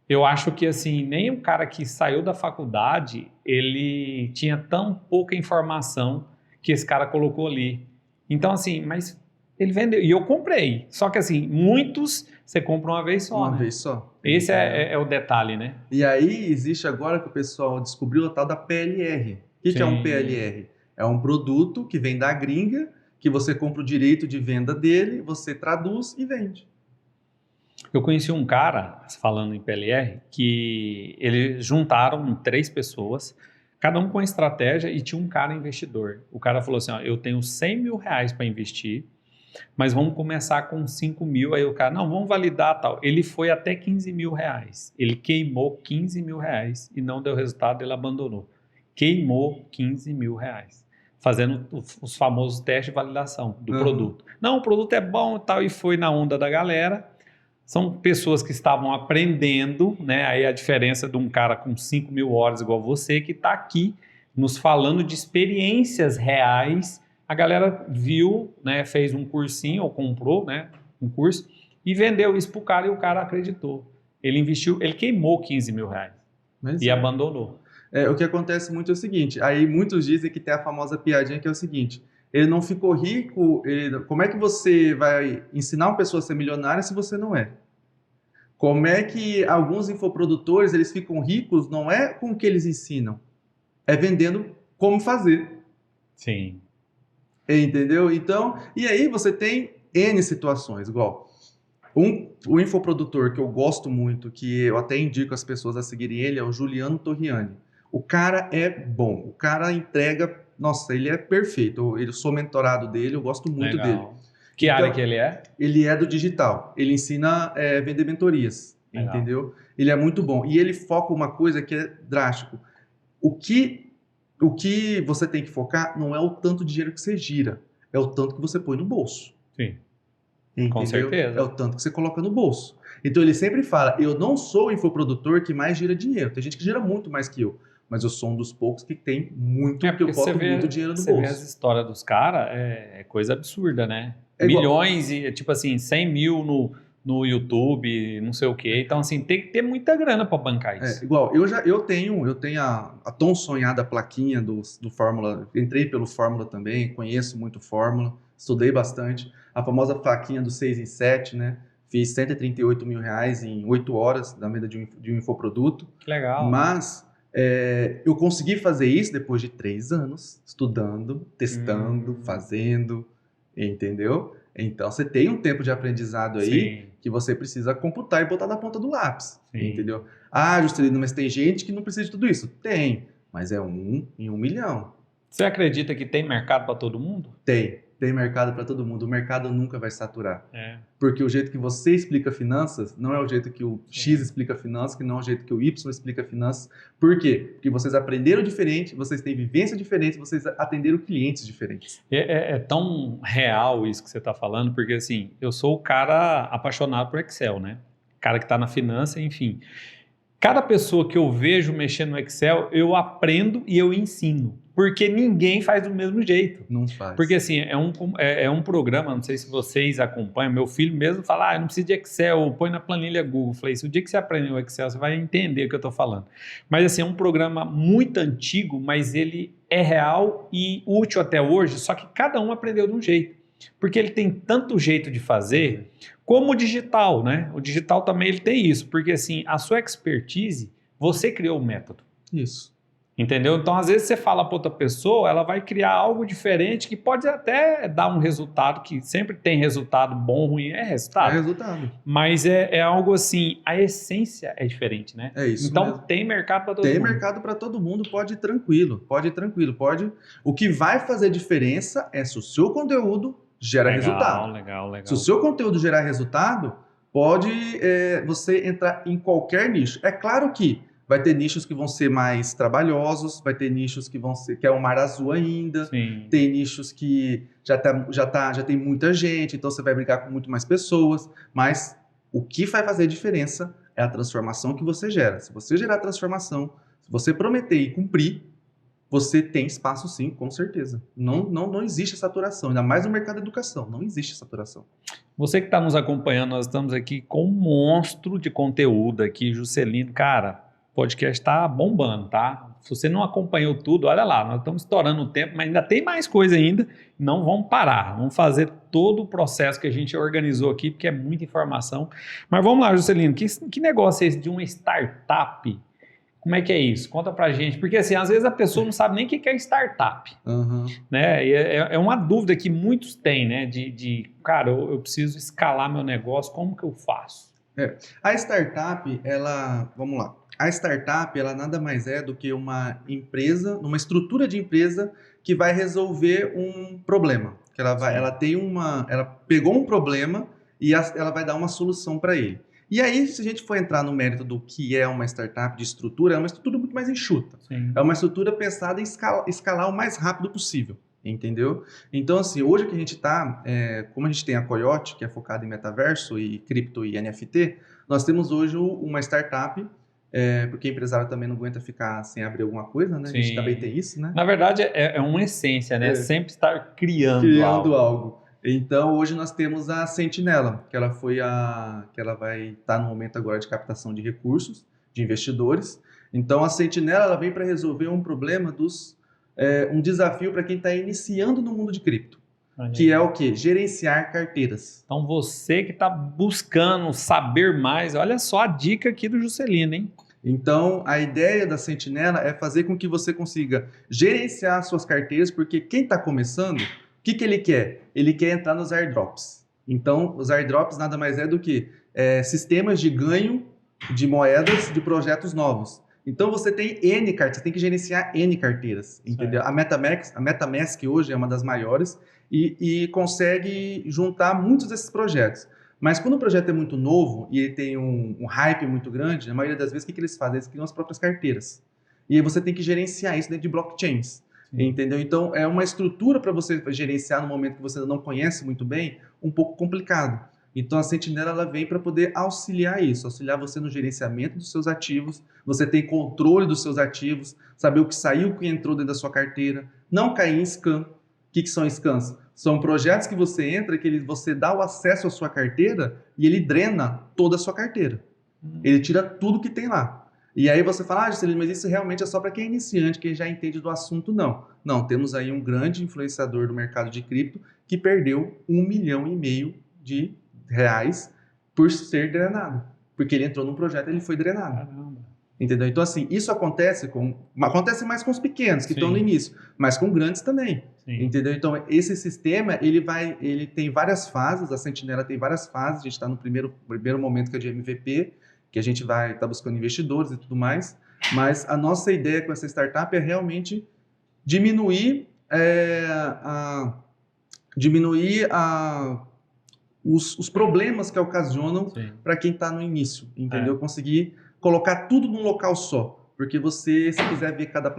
Eu acho que, assim, nem o cara que saiu da faculdade, ele tinha tão pouca informação que esse cara colocou ali. Então, assim, mas ele vendeu. E eu comprei. Só que, assim, muitos você compra uma vez só, Uma vez só. Esse é o detalhe, né? E aí existe agora que o pessoal descobriu a tal da PLR. O que é um PLR? É um produto que vem da gringa, que você compra o direito de venda dele, você traduz e vende. Eu conheci um cara, falando em PLR, que eles juntaram 3 pessoas, cada um com uma estratégia, e tinha um cara investidor. O cara falou assim, ó, eu tenho 100 mil reais para investir, mas vamos começar com 5 mil. Aí o cara, não, vamos validar tal. Ele foi até 15 mil reais. Ele queimou 15 mil reais e não deu resultado, ele abandonou. Queimou 15 mil reais. Fazendo os famosos testes de validação do produto. Não, o produto é bom e tal, e foi na onda da galera. São pessoas que estavam aprendendo, né? Aí a diferença de um cara com 5 mil horas igual você, que está aqui nos falando de experiências reais. A galera viu, né, fez um cursinho ou comprou, né, um curso e vendeu isso para o cara e o cara acreditou. Ele investiu, ele queimou 15 mil reais e abandonou. O que acontece muito é o seguinte, aí muitos dizem que tem a famosa piadinha que é o seguinte, ele não ficou rico, como é que você vai ensinar uma pessoa a ser milionária se você não é? Como é que alguns infoprodutores eles ficam ricos não é com o que eles ensinam, é vendendo como fazer. Sim. Entendeu? Então, e aí você tem N situações, igual o infoprodutor que eu gosto muito, que eu até indico as pessoas a seguirem ele, é o Juliano Torriani. O cara é bom, o cara entrega, nossa, ele é perfeito, eu sou mentorado dele, eu gosto muito dele. Que área que ele é? Ele é do digital, ele ensina a vender mentorias, entendeu? Ele é muito bom, e ele foca uma coisa que é drástico. O que você tem que focar não é o tanto de dinheiro que você gira, é o tanto que você põe no bolso. Sim, entendeu? Com certeza. É o tanto que você coloca no bolso. Então ele sempre fala, eu não sou o infoprodutor que mais gira dinheiro. Tem gente que gira muito mais que eu, mas eu sou um dos poucos que tem muito, que eu boto muito dinheiro no bolso. Você vê as histórias dos caras, é coisa absurda, né? Milhões, e tipo assim, 100 mil no YouTube, não sei o quê. Então, assim, tem que ter muita grana para bancar isso. Igual, eu tenho a tão sonhada plaquinha do Fórmula, entrei pelo Fórmula também, conheço muito Fórmula, estudei bastante. A famosa plaquinha do 6 em 7, né? Fiz 138 mil reais em 8 horas da venda de um infoproduto. Que legal. Mas eu consegui fazer isso depois de 3 anos, estudando, testando, fazendo, entendeu? Então, você tem um tempo de aprendizado aí que você precisa computar e botar na ponta do lápis, entendeu? Ah, Juscelino, mas tem gente que não precisa de tudo isso. Tem, mas é 1 em 1 milhão. Você acredita que tem mercado para todo mundo? Tem mercado para todo mundo. O mercado nunca vai saturar. Porque o jeito que você explica finanças não é o jeito que o X explica finanças, que não é o jeito que o Y explica finanças. Por quê? Porque vocês aprenderam diferente, vocês têm vivência diferente, vocês atenderam clientes diferentes. É tão real isso que você está falando, porque assim, eu sou o cara apaixonado por Excel, né? Cara que está na finança, enfim. Cada pessoa que eu vejo mexendo no Excel, eu aprendo e eu ensino. Porque ninguém faz do mesmo jeito. Não faz. Porque assim, é um programa, não sei se vocês acompanham, meu filho mesmo fala, eu não preciso de Excel, põe na planilha Google. Eu falei, o dia que você aprender o Excel, você vai entender o que eu estou falando. Mas assim, é um programa muito antigo, mas ele é real e útil até hoje, só que cada um aprendeu de um jeito. Porque ele tem tanto jeito de fazer, como o digital, né? O digital também ele tem isso, porque assim, a sua expertise, você criou o método. Isso. Entendeu? Então, às vezes você fala para outra pessoa, ela vai criar algo diferente que pode até dar um resultado, que sempre tem resultado bom ou ruim, é resultado. É resultado. Mas é algo assim, a essência é diferente, né? É isso então mesmo. Tem mercado para todo mundo. Tem mercado para todo mundo, pode ir tranquilo, pode ir tranquilo. O que vai fazer diferença é se o seu conteúdo gera resultado. Legal. Se o seu conteúdo gerar resultado, pode você entrar em qualquer nicho. É claro que vai ter nichos que vão ser mais trabalhosos, vai ter nichos que vão ser que é o mar azul ainda. Sim. Tem nichos que já tem muita gente, então você vai brigar com muito mais pessoas. Mas o que vai fazer diferença é a transformação que você gera. Se você gerar transformação, se você prometer e cumprir, você tem espaço sim, com certeza. Não existe saturação, ainda mais no mercado da educação, não existe saturação. Você que está nos acompanhando, nós estamos aqui com um monstro de conteúdo aqui, Juscelino. Cara, o podcast está bombando, tá? Se você não acompanhou tudo, olha lá, nós estamos estourando o tempo, mas ainda tem mais coisa ainda. Não vamos parar, vamos fazer todo o processo que a gente organizou aqui, porque é muita informação. Mas vamos lá, Juscelino, que negócio é esse de uma startup? Como é que é isso? Conta pra gente. Porque assim, às vezes a pessoa não sabe nem o que é startup. Uhum. Né? E é uma dúvida que muitos têm, né? Cara, eu preciso escalar meu negócio, como que eu faço? A startup, vamos lá. A startup, ela nada mais é do que uma empresa, uma estrutura de empresa que vai resolver um problema. Que ela pegou um problema e ela vai dar uma solução para ele. E aí, se a gente for entrar no mérito do que é uma startup de estrutura, é uma estrutura muito mais enxuta. Sim. É uma estrutura pensada em escalar o mais rápido possível, entendeu? Então, assim, hoje que a gente está, como a gente tem a Coyote, que é focada em metaverso e cripto e NFT, nós temos hoje uma startup, porque empresário também não aguenta ficar sem abrir alguma coisa, né? Sim. A gente também tem isso, né? Na verdade, é uma essência, né? Sempre estar criando algo. Então, hoje nós temos a Sentinela, que ela vai estar no momento agora de captação de recursos, de investidores. Então, a Sentinela ela vem para resolver um problema um desafio para quem está iniciando no mundo de cripto, que é o quê? Gerenciar carteiras. Então, você que está buscando saber mais, olha só a dica aqui do Juscelino, hein? Então, a ideia da Sentinela é fazer com que você consiga gerenciar suas carteiras, porque quem está começando, o que ele quer? Ele quer entrar nos airdrops. Então, os airdrops nada mais é do que sistemas de ganho de moedas de projetos novos. Então, você tem N carteiras, você tem que gerenciar N carteiras, entendeu? A MetaMask hoje é uma das maiores e consegue juntar muitos desses projetos. Mas quando o projeto é muito novo e ele tem um hype muito grande, na maioria das vezes, o que eles fazem? Eles criam as próprias carteiras. E aí você tem que gerenciar isso dentro de blockchains. Entendeu? Então, é uma estrutura para você gerenciar no momento que você não conhece muito bem, um pouco complicado. Então, a Sentinela ela vem para poder auxiliar isso, auxiliar você no gerenciamento dos seus ativos, você tem controle dos seus ativos, saber o que saiu, o que entrou dentro da sua carteira, não cair em scam. O que são scams? São projetos que você entra, que você dá o acesso à sua carteira e ele drena toda a sua carteira. Ele tira tudo que tem lá. E aí você fala, Juscelino, mas isso realmente é só para quem é iniciante, quem já entende do assunto. Não, temos aí um grande influenciador do mercado de cripto que perdeu R$1,5 milhão de reais por ser drenado. Porque ele entrou num projeto e ele foi drenado. Caramba. Entendeu? Então, assim, isso acontece mais com os pequenos, que estão no início, mas com grandes também. Sim. Entendeu? Então, esse sistema, ele tem várias fases, a Sentinela tem várias fases, a gente está no primeiro momento que é de MVP, que a gente vai estar buscando investidores e tudo mais, mas a nossa ideia com essa startup é realmente diminuir os problemas que ocasionam para quem está no início, entendeu? Conseguir colocar tudo num local só. Porque se quiser ver cada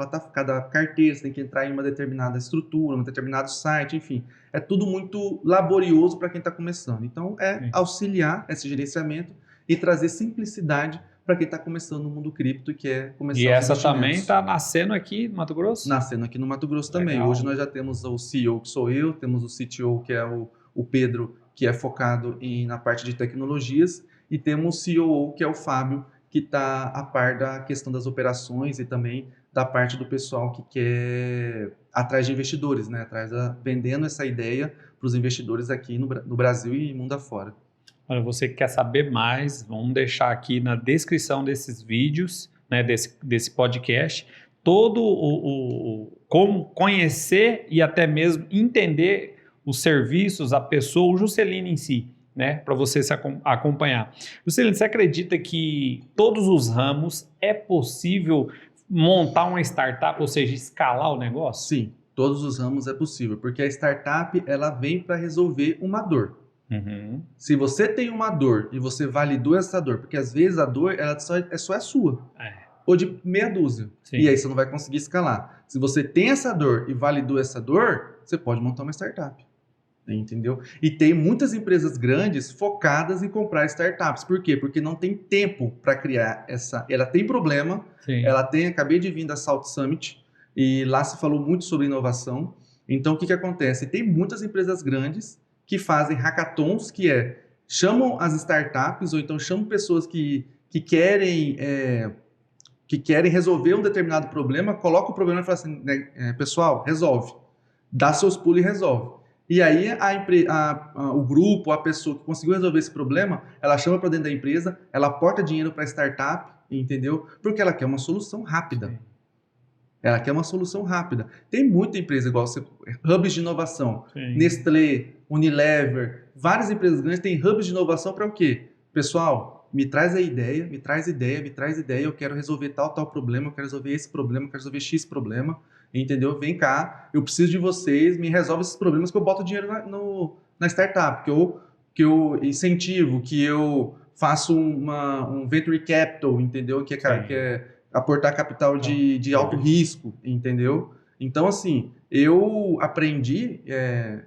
carteira, você tem que entrar em uma determinada estrutura, um determinado site, enfim. É tudo muito laborioso para quem está começando. Então, auxiliar esse gerenciamento e trazer simplicidade para quem está começando no mundo cripto e quer começar os investimentos. E essa também está nascendo aqui no Mato Grosso? Nascendo aqui no Mato Grosso também. Hoje nós já temos o CEO, que sou eu, temos o CTO, que é o Pedro, que é focado na parte de tecnologias, e temos o COO, que é o Fábio, que está a par da questão das operações e também da parte do pessoal que quer atrás de investidores, né? Vendendo essa ideia para os investidores aqui no Brasil e mundo afora. Olha, você que quer saber mais, vamos deixar aqui na descrição desses vídeos, né, desse podcast, todo como conhecer e até mesmo entender os serviços, a pessoa, o Juscelino em si, né, para você se acompanhar. Juscelino, você acredita que todos os ramos é possível montar uma startup, ou seja, escalar o negócio? Sim, todos os ramos é possível, porque a startup ela vem para resolver uma dor. Uhum. Se você tem uma dor e você validou essa dor, porque às vezes a dor ela só é sua, ou de meia dúzia, Sim. E aí você não vai conseguir escalar. Se você tem essa dor e validou essa dor, você pode montar uma startup. Entendeu? E tem muitas empresas grandes focadas em comprar startups. Por quê? Porque não tem tempo para criar essa... Ela tem problema, Sim. ela tem... Acabei de vir da Salt Summit e lá se falou muito sobre inovação. Então, o que acontece? Tem muitas empresas grandes que fazem hackathons, chamam as startups ou então chamam pessoas que querem resolver um determinado problema, coloca o problema e fala assim, pessoal, resolve. Dá seus pulos e resolve. E aí o grupo, a pessoa que conseguiu resolver esse problema, ela chama para dentro da empresa, ela aporta dinheiro para a startup, entendeu? Porque ela quer uma solução rápida. Sim. Ela quer uma solução rápida. Tem muita empresa igual hubs de inovação, Sim. Nestlé, Unilever, várias empresas grandes têm hubs de inovação para o quê? Pessoal, me traz a ideia, me traz ideia, eu quero resolver tal problema, eu quero resolver esse problema, eu quero resolver X problema. Entendeu? Vem cá, eu preciso de vocês, me resolve esses problemas que eu boto dinheiro na startup, que eu incentivo, que eu faço um venture capital, entendeu? Que é aportar capital de alto risco, entendeu? Então, assim, eu aprendi,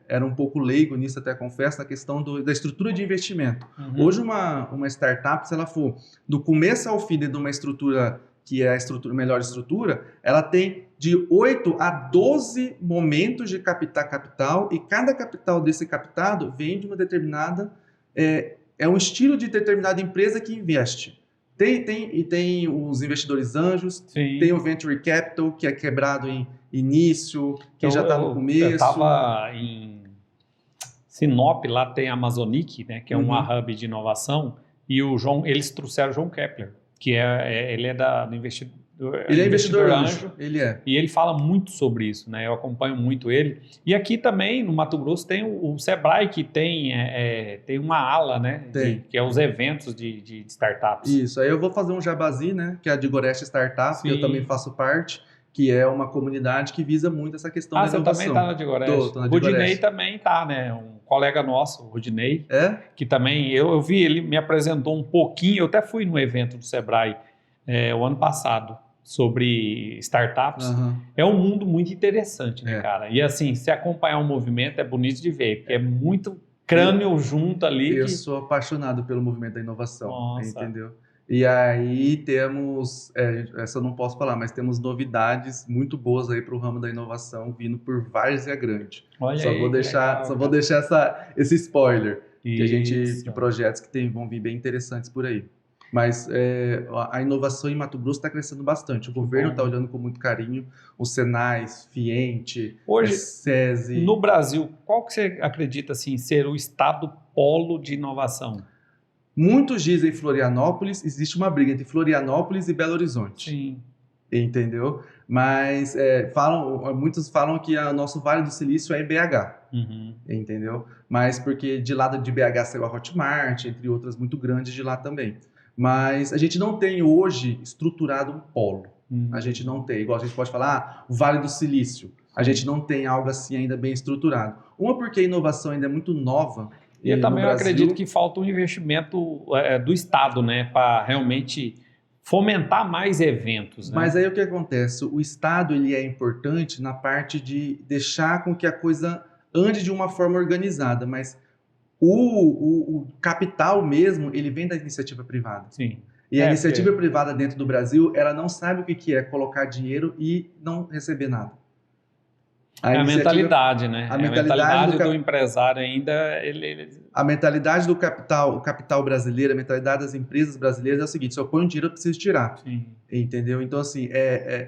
era um pouco leigo nisso, até confesso, na questão da estrutura de investimento. Uhum. Hoje, uma startup, se ela for do começo ao fim de uma estrutura que é a melhor estrutura, ela tem de 8 a 12 momentos de captar capital, e cada capital desse captado vem de uma determinada... É um estilo de determinada empresa que investe. Tem os investidores anjos, Sim. Tem o Venture Capital, que é quebrado em início, que já está no começo. Eu estava em Sinop, lá tem a Amazonic, né, que é uma hub de inovação, e eles trouxeram o João Kepler, que ele é do investidor. Ele é investidor anjo. Ele é. E ele fala muito sobre isso, né? Eu acompanho muito ele. E aqui também, no Mato Grosso, tem o Sebrae, que tem uma ala, né? Que é os eventos de startups. Isso. Aí eu vou fazer um jabazi, né? Que é a de Goreste Startup, Sim. que eu também faço parte, que é uma comunidade que visa muito essa questão da inovação. Você também está na de Goreste? Tô na o Rudinei também está, né? Um colega nosso, o Rudinei, que também, eu vi, ele me apresentou um pouquinho, eu até fui no evento do Sebrae o ano passado, sobre startups. É um mundo muito interessante, né, cara? E assim, se acompanhar um movimento é bonito de ver, porque é muito crânio junto ali. Eu sou apaixonado pelo movimento da inovação, entendeu? E aí temos, essa eu não posso falar, mas temos novidades muito boas aí para o ramo da inovação vindo por Várzea Grande. Olha só aí, vou deixar esse spoiler que a gente de projetos que vão vir bem interessantes por aí. Mas a inovação em Mato Grosso está crescendo bastante. O governo está olhando com muito carinho. O Senai, Fiente, hoje, SESI. No Brasil, qual que você acredita assim, ser o estado polo de inovação? Muitos dizem Florianópolis. Existe uma briga entre Florianópolis e Belo Horizonte. Sim. Entendeu? Mas muitos falam que o nosso Vale do Silício é em BH. Entendeu? Mas porque de lá de BH saiu a Hotmart, entre outras muito grandes de lá também. Mas a gente não tem hoje estruturado um polo. A gente não tem. Igual a gente pode falar, o Vale do Silício. A gente não tem algo assim ainda bem estruturado. Uma porque a inovação ainda é muito nova. E eu também acredito que falta um investimento do Estado, né? Para realmente fomentar mais eventos. Né? Mas aí o que acontece? O Estado ele é importante na parte de deixar com que a coisa ande de uma forma organizada, mas o capital mesmo, ele vem da iniciativa privada. Sim. E a iniciativa privada dentro do Brasil, ela não sabe o que é colocar dinheiro e não receber nada. A mentalidade, né? A mentalidade do empresário ainda... A mentalidade do capital, o capital brasileiro, a mentalidade das empresas brasileiras é o seguinte, se eu ponho dinheiro, eu preciso tirar. Sim. Entendeu? Então, assim,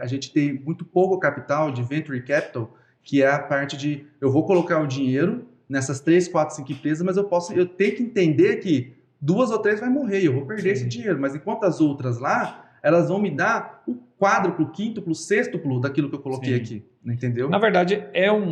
a gente tem muito pouco capital de venture capital, que é a parte de, eu vou colocar o dinheiro nessas 3, 4, 5 empresas, mas eu tenho que entender que 2 ou 3 vai morrer, eu vou perder esse dinheiro. Mas enquanto as outras lá, elas vão me dar o quádruplo, quíntuplo, sextuplo daquilo que eu coloquei aqui, entendeu? Na verdade,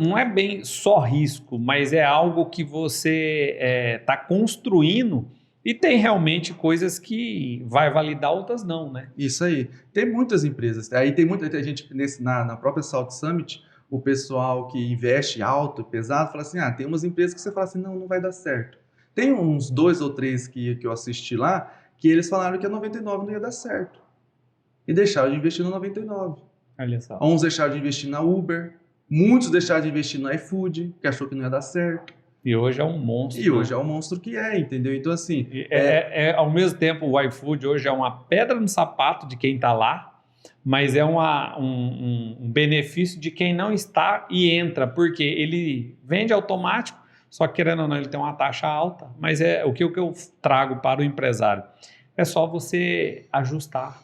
não é bem só risco, mas é algo que você está construindo e tem realmente coisas que vai validar, outras não, né? Isso aí. Tem muitas empresas. Aí tem muita gente na própria Salt Summit, o pessoal que investe alto, pesado, fala assim, tem umas empresas que você fala assim, não vai dar certo. Tem uns 2 ou 3 que eu assisti lá, que eles falaram que a 99 não ia dar certo. E deixaram de investir na 99. Olha só. Uns deixaram de investir na Uber, muitos deixaram de investir no iFood, que achou que não ia dar certo. E hoje é um monstro. E hoje é um monstro que entendeu? Então, assim... Ao mesmo tempo, o iFood hoje é uma pedra no sapato de quem está lá, mas é um benefício de quem não está e entra, porque ele vende automático, só que, querendo ou não, ele tem uma taxa alta, mas o que eu trago para o empresário é só você ajustar.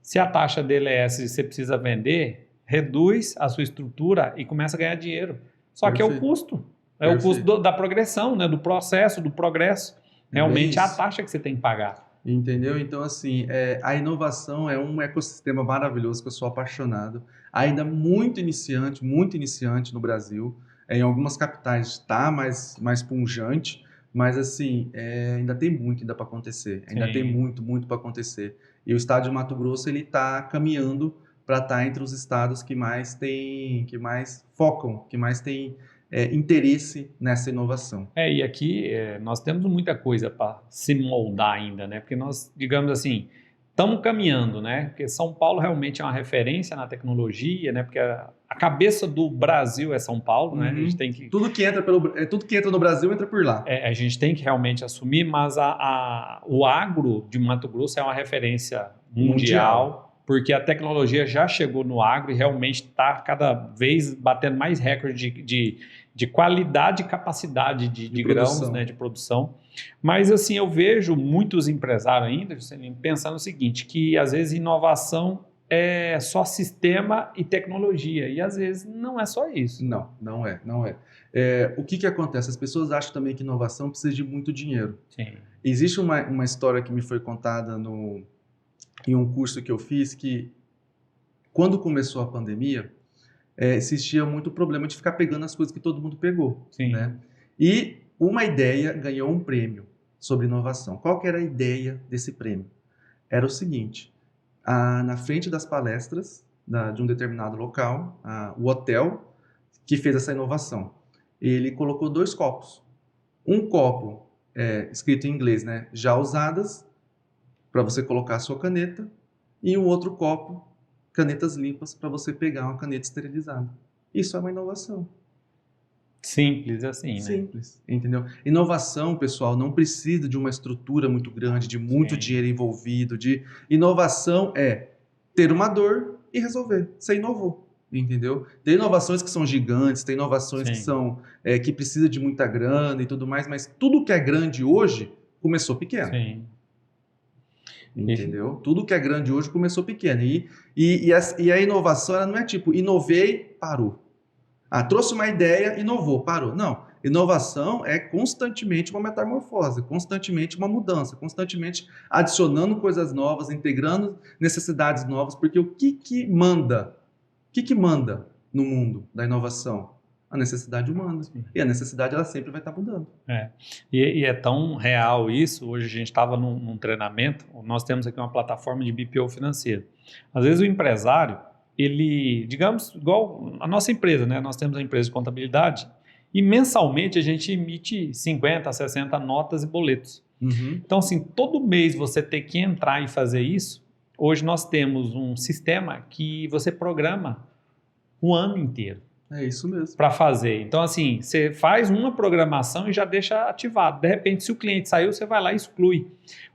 Se a taxa dele é essa e você precisa vender, reduz a sua estrutura e começa a ganhar dinheiro. Só que é o custo. É o custo da progressão, né? Do processo, do progresso. Realmente é a taxa que você tem que pagar. Entendeu? Então, assim, a inovação é um ecossistema maravilhoso que eu sou apaixonado. Ainda muito iniciante no Brasil. Em algumas capitais está mais pungente, mas, assim, ainda tem muito para acontecer. Ainda tem muito para acontecer. E o estado de Mato Grosso ele está caminhando para estar entre os estados que mais focam, que mais têm interesse nessa inovação. E aqui nós temos muita coisa para se moldar ainda, né? Porque nós, digamos assim, estamos caminhando, né? Porque São Paulo realmente é uma referência na tecnologia, né? Porque a cabeça do Brasil é São Paulo, né? A gente tem que... Tudo que entra no Brasil entra por lá. A gente tem que realmente assumir, mas o agro de Mato Grosso é uma referência mundial, porque a tecnologia já chegou no agro e realmente está cada vez batendo mais recorde de qualidade e capacidade de grãos, né, de produção. Mas, assim, eu vejo muitos empresários ainda, Juscelino, pensando o seguinte, que às vezes inovação é só sistema e tecnologia, e às vezes não é só isso. Não é. O que acontece? As pessoas acham também que inovação precisa de muito dinheiro. Sim. Existe uma história que me foi contada em um curso que eu fiz, que quando começou a pandemia, existia muito problema de ficar pegando as coisas que todo mundo pegou. Sim. Né? E uma ideia ganhou um prêmio sobre inovação. Qual que era a ideia desse prêmio? Era o seguinte, na frente das palestras de um determinado local, o hotel que fez essa inovação, ele colocou 2 copos. Um copo escrito em inglês, né, já usadas, para você colocar a sua caneta, e um outro copo, canetas limpas, para você pegar uma caneta esterilizada. Isso é uma inovação. Simples assim, né? Simples, entendeu? Inovação, pessoal, não precisa de uma estrutura muito grande, de muito dinheiro envolvido. Inovação é ter uma dor e resolver. Você inovou, entendeu? Tem inovações que são gigantes, tem inovações que precisam de muita grana e tudo mais, mas tudo que é grande hoje começou pequeno. Sim. Entendeu? Tudo que é grande hoje começou pequeno. E a inovação ela não é tipo, inovei, parou. Trouxe uma ideia, inovou, parou. Não. Inovação é constantemente uma metamorfose, constantemente uma mudança, constantemente adicionando coisas novas, integrando necessidades novas, porque o que manda? O que manda no mundo da inovação? A necessidade humana. E a necessidade ela sempre vai estar mudando. E é tão real isso. Hoje a gente estava num treinamento, nós temos aqui uma plataforma de BPO financeiro. Às vezes o empresário, ele, digamos, igual a nossa empresa, né? Nós temos a empresa de contabilidade e mensalmente a gente emite 50, 60 notas e boletos. Uhum. Então, assim, todo mês você tem que entrar e fazer isso. Hoje nós temos um sistema que você programa o ano inteiro. É isso mesmo. Para fazer. Então, assim, você faz uma programação e já deixa ativado. De repente, se o cliente saiu, você vai lá e exclui.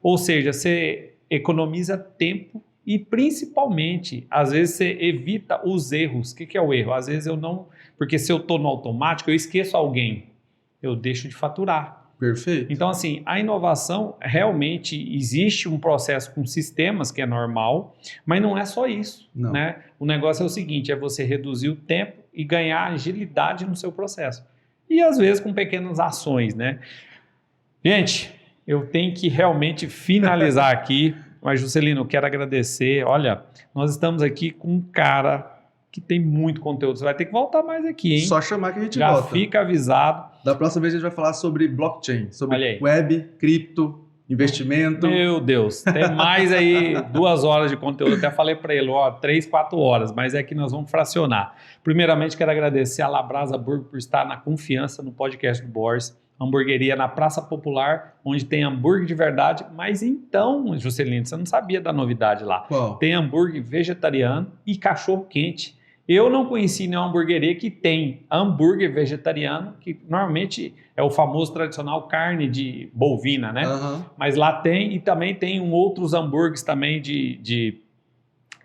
Ou seja, você economiza tempo e, principalmente, às vezes você evita os erros. O que é o erro? Às vezes eu não... Porque se eu estou no automático, eu esqueço alguém. Eu deixo de faturar. Perfeito. Então, assim, a inovação realmente existe um processo com sistemas que é normal, mas não é só isso, né? O negócio é o seguinte, é você reduzir o tempo e ganhar agilidade no seu processo. E, às vezes, com pequenas ações, né? Gente, eu tenho que realmente finalizar aqui, Mas, Juscelino, eu quero agradecer. Olha, nós estamos aqui com um cara que tem muito conteúdo. Você vai ter que voltar mais aqui, hein? Só chamar que a gente Já volta. fica avisado. Da próxima vez a gente vai falar sobre blockchain, sobre web, cripto, investimento. Meu Deus, tem mais aí 2 horas de conteúdo. Eu até falei para ele, 3, 4 horas, mas é que nós vamos fracionar. Primeiramente, quero agradecer a Labrasa Burger por estar na confiança no podcast do Boris. Hamburgueria na Praça Popular, onde tem hambúrguer de verdade. Mas então, Juscelino, você não sabia da novidade lá. Qual? Tem hambúrguer vegetariano e cachorro quente. Eu não conheci nenhuma hamburgueria que tem hambúrguer vegetariano, que normalmente é o famoso tradicional carne de bovina, né? Uhum. Mas lá tem, e também tem outros hambúrgueres também de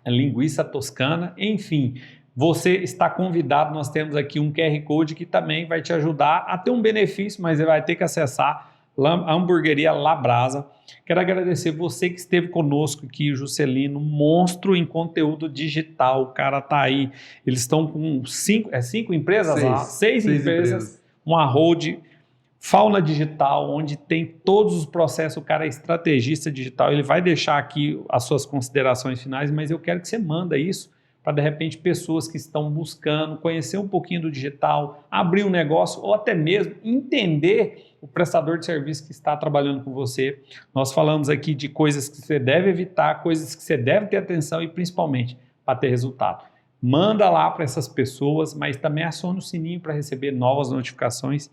linguiça toscana, enfim. Você está convidado, nós temos aqui um QR Code que também vai te ajudar a ter um benefício, mas você vai ter que acessar a hamburgueria Labrasa. Quero agradecer você que esteve conosco aqui, o Juscelino, monstro em conteúdo digital, o cara tá aí, eles estão com 5 empresas lá? 6 empresas, uma hold, Fauna Digital, onde tem todos os processos, o cara é estrategista digital, ele vai deixar aqui as suas considerações finais, mas eu quero que você manda isso para, de repente, pessoas que estão buscando conhecer um pouquinho do digital, abrir um negócio ou até mesmo entender o prestador de serviço que está trabalhando com você. Nós falamos aqui de coisas que você deve evitar, coisas que você deve ter atenção e, principalmente, para ter resultado. Manda lá para essas pessoas, mas também aciona o sininho para receber novas notificações.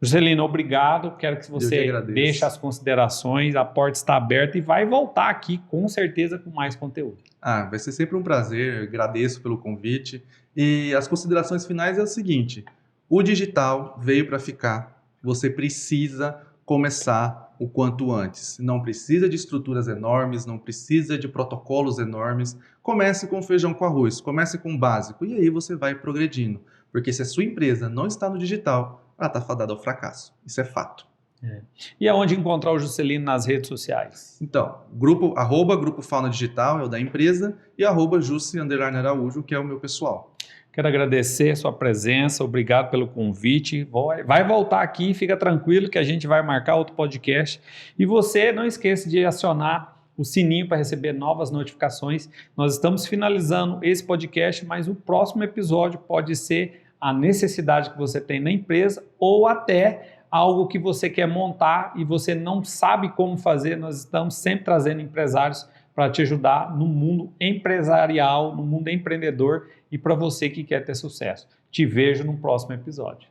Juscelino, obrigado. Quero que você deixe as considerações, a porta está aberta e vai voltar aqui, com certeza, com mais conteúdo. Vai ser sempre um prazer, agradeço pelo convite. E as considerações finais é o seguinte, o digital veio para ficar, você precisa começar o quanto antes. Não precisa de estruturas enormes, não precisa de protocolos enormes. Comece com feijão com arroz, comece com o básico e aí você vai progredindo. Porque se a sua empresa não está no digital, ela está fadada ao fracasso. Isso é fato. E aonde encontrar o Juscelino nas redes sociais? Então, Grupo Fauna Digital é o da empresa e @Jusce_Araújo, que é o meu pessoal. Quero agradecer a sua presença, obrigado pelo convite. Vai voltar aqui, fica tranquilo que a gente vai marcar outro podcast. E você não esqueça de acionar o sininho para receber novas notificações. Nós estamos finalizando esse podcast, mas o próximo episódio pode ser a necessidade que você tem na empresa ou até algo que você quer montar e você não sabe como fazer. Nós estamos sempre trazendo empresários para te ajudar no mundo empresarial, no mundo empreendedor e para você que quer ter sucesso. Te vejo no próximo episódio.